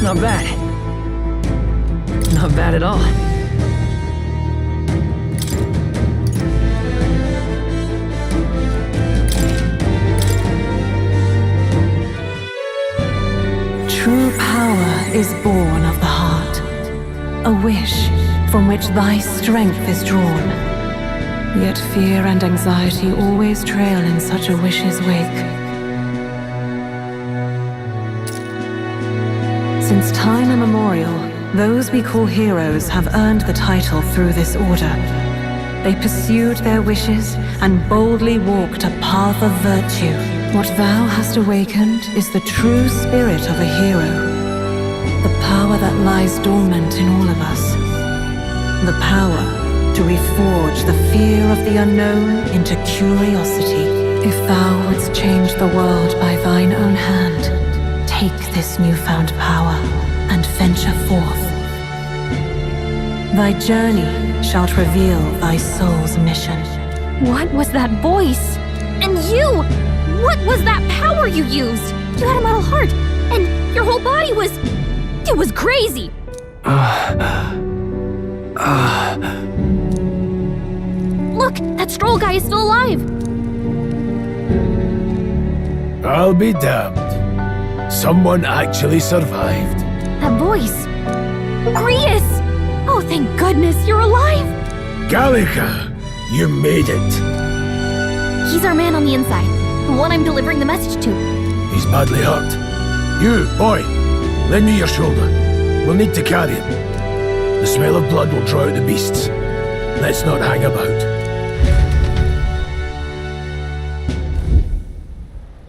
Not bad. Not bad at all. True power is born of the heart, a wish from which thy strength is drawn. Yet fear and anxiety always trail in such a wish's wake. Since time immemorial, those we call heroes have earned the title through this order. They pursued their wishes and boldly walked a path of virtue. What thou hast awakened is the true spirit of a hero, the power that lies dormant in all of us, the power to reforge the fear of the unknown into curiosity. If thou wouldst change the world by thine own hand, take this newfound power and venture forth. Thy journey shalt reveal thy soul's mission. What was that voice? And you! What was that power you used? You had a metal heart, and your whole body was... It was crazy! Look, that Stroll guy is still alive! I'll be damned. Someone actually survived. That voice! Grius! Oh, thank goodness, you're alive! Gallica, you made it. He's our man on the inside, the one I'm delivering the message to. He's badly hurt. You, boy, lend me your shoulder. We'll need to carry him. The smell of blood will draw out the beasts. Let's not hang about.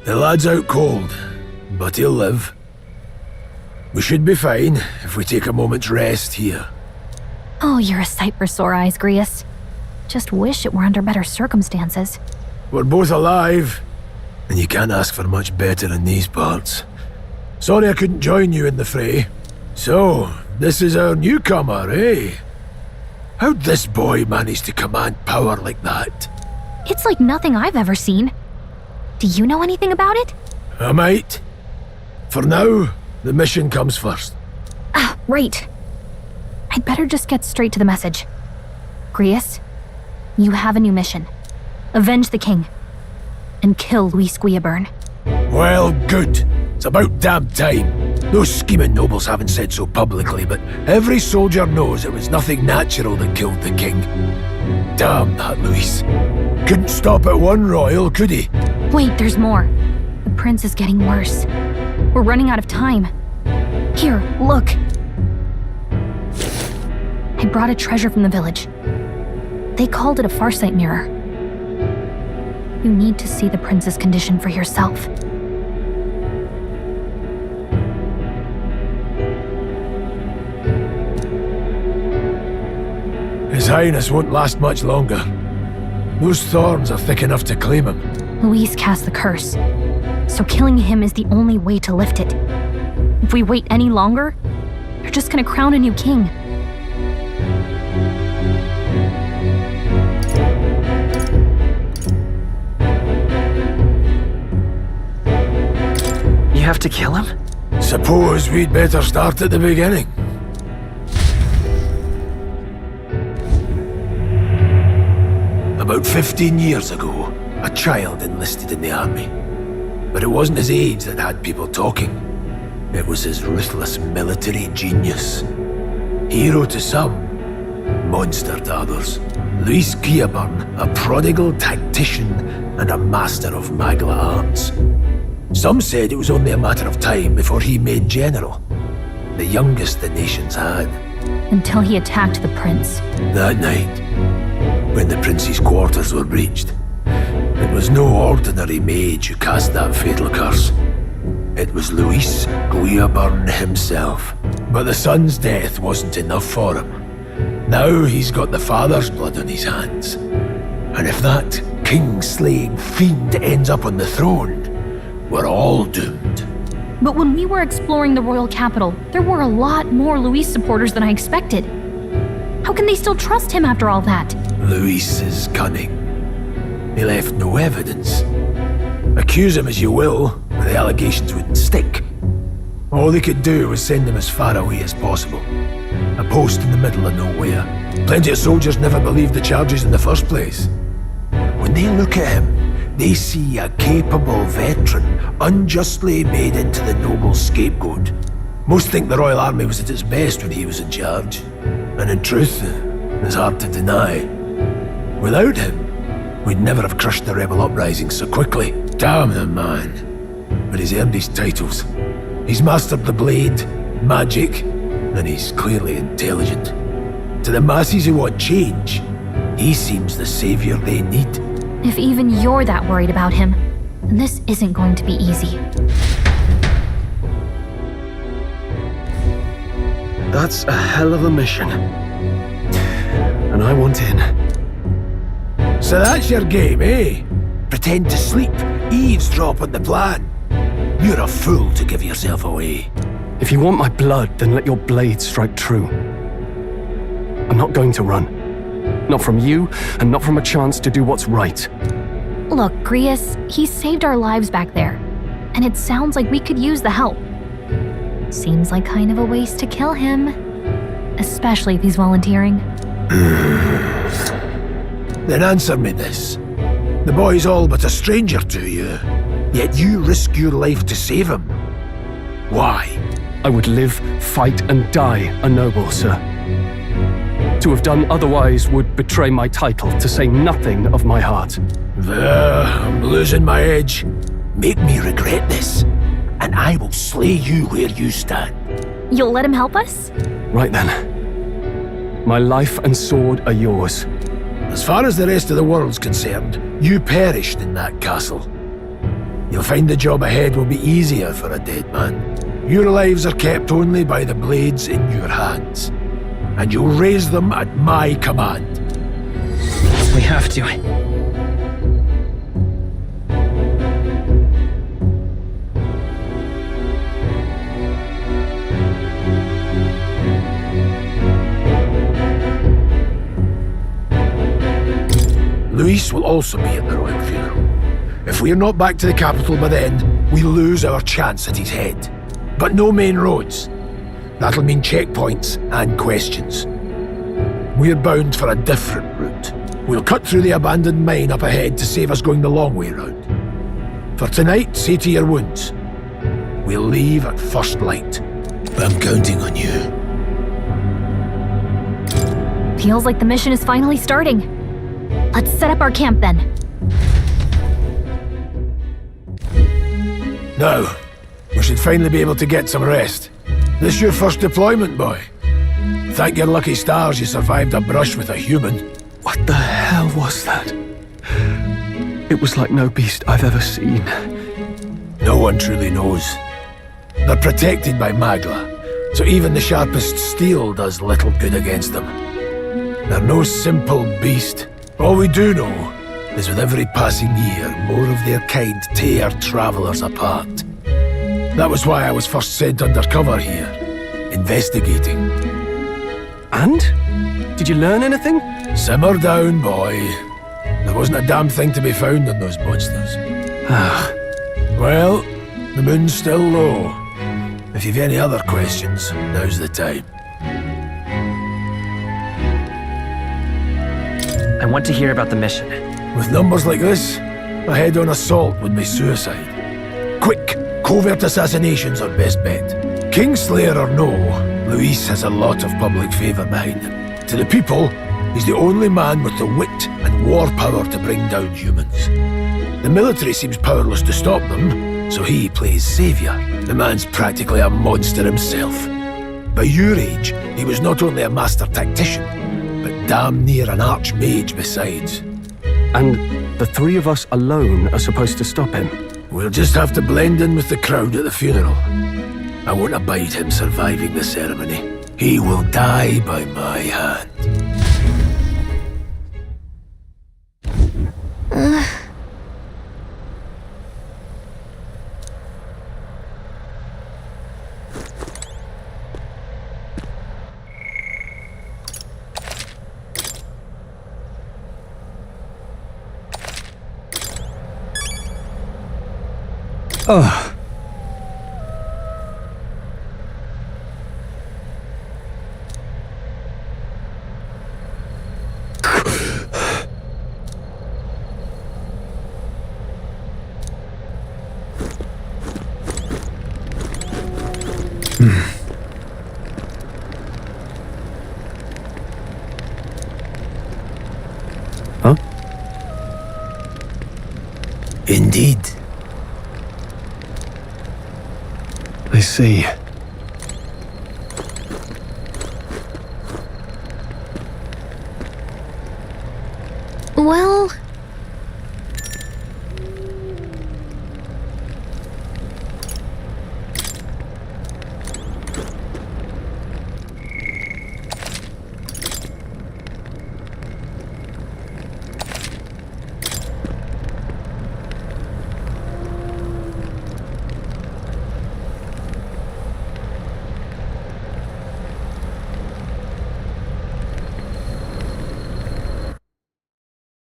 The lad's out cold, but he'll live. We should be fine if we take a moment's rest here. Oh, you're a sight for sore eyes, Grius. Just wish it were under better circumstances. We're both alive, and you can't ask for much better in these parts. Sorry I couldn't join you in the fray. So, this is our newcomer, eh? How'd this boy manage to command power like that? It's like nothing I've ever seen. Do you know anything about it? I might. For now, the mission comes first. Ah, right. I'd better just get straight to the message. Grius, you have a new mission. Avenge the king. And kill Luis Guillaburn. Well, good. It's about damn time. Those scheming nobles haven't said so publicly, but every soldier knows it was nothing natural that killed the king. Damn that Luis. Couldn't stop at one royal, could he? Wait, there's more. The prince is getting worse. We're running out of time. Here, look. I brought a treasure from the village. They called it a farsight mirror. You need to see the prince's condition for yourself. His Highness won't last much longer. Those thorns are thick enough to claim him. Luis cast the curse, so killing him is the only way to lift it. If we wait any longer, they're just gonna crown a new king. You have to kill him? Suppose we'd better start at the beginning. About 15 years ago, a child enlisted in the army. But it wasn't his age that had people talking. It was his ruthless military genius. Hero to some, monster to others. Luis Guillaburn, a prodigal tactician and a master of Magla arts. Some said it was only a matter of time before he made general. The youngest the nations had. Until he attacked the prince. That night, when the prince's quarters were breached, it was no ordinary mage who cast that fatal curse. It was Luis Guillaburn himself. But the son's death wasn't enough for him. Now he's got the father's blood on his hands. And if that king-slaying fiend ends up on the throne, we're all doomed. But when we were exploring the royal capital, there were a lot more Luis supporters than I expected. How can they still trust him after all that? Luis is cunning. He left no evidence. Accuse him as you will, but the allegations wouldn't stick. All they could do was send him as far away as possible. A post in the middle of nowhere. Plenty of soldiers never believed the charges in the first place. When they look at him, they see a capable veteran unjustly made into the noble scapegoat. Most think the Royal Army was at its best when he was in charge. And in truth, it's hard to deny. Without him, we'd never have crushed the rebel uprising so quickly. Damn the man. But he's earned his titles. He's mastered the blade, magic, and he's clearly intelligent. To the masses who want change, he seems the savior they need. If even you're that worried about him, then this isn't going to be easy. That's a hell of a mission. And I want in. So that's your game, eh? Pretend to sleep, eavesdrop on the plan. You're a fool to give yourself away. If you want my blood, then let your blade strike true. I'm not going to run. Not from you, and not from a chance to do what's right. Look, Grius, he saved our lives back there, and it sounds like we could use the help. Seems like kind of a waste to kill him, especially if he's volunteering. Then answer me this. The boy's all but a stranger to you, yet you risk your life to save him. Why? I would live, fight, and die a noble, sir. To have done otherwise would betray my title, to say nothing of my heart. I'm losing my edge. Make me regret this, and I will slay you where you stand. You'll let him help us? Right then. My life and sword are yours. As far as the rest of the world's concerned, you perished in that castle. You'll find the job ahead will be easier for a dead man. Your lives are kept only by the blades in your hands, and you'll raise them at my command. We have to. Luis will also be at the royal funeral. If we're not back to the capital by then, we lose our chance at his head. But no main roads. That'll mean checkpoints and questions. We're bound for a different route. We'll cut through the abandoned mine up ahead to save us going the long way round. For tonight, see to your wounds. We'll leave at first light. I'm counting on you. Feels like the mission is finally starting. Let's set up our camp then. Now, we should finally be able to get some rest. This your first deployment, boy? Thank your lucky stars you survived a brush with a human. What the hell was that? It was like no beast I've ever seen. No one truly knows. They're protected by Magla, so even the sharpest steel does little good against them. They're no simple beast. All we do know is with every passing year, more of their kind tear travelers apart. That was why I was first sent undercover here, investigating. And? Did you learn anything? Simmer down, boy. There wasn't a damn thing to be found on those monsters. Well, the moon's still low. If you've any other questions, now's the time. I want to hear about the mission. With numbers like this, a head-on assault would be suicide. Quick, covert assassinations are best bet. Kingslayer or no, Luis has a lot of public favour behind him. To the people, he's the only man with the wit and war power to bring down humans. The military seems powerless to stop them, so he plays saviour. The man's practically a monster himself. By your age, he was not only a master tactician, but damn near an archmage besides. And the three of us alone are supposed to stop him? We'll just have to blend in with the crowd at the funeral. I won't abide him surviving the ceremony. He will die by my hand. Ugh. Huh? Indeed. I see. Well,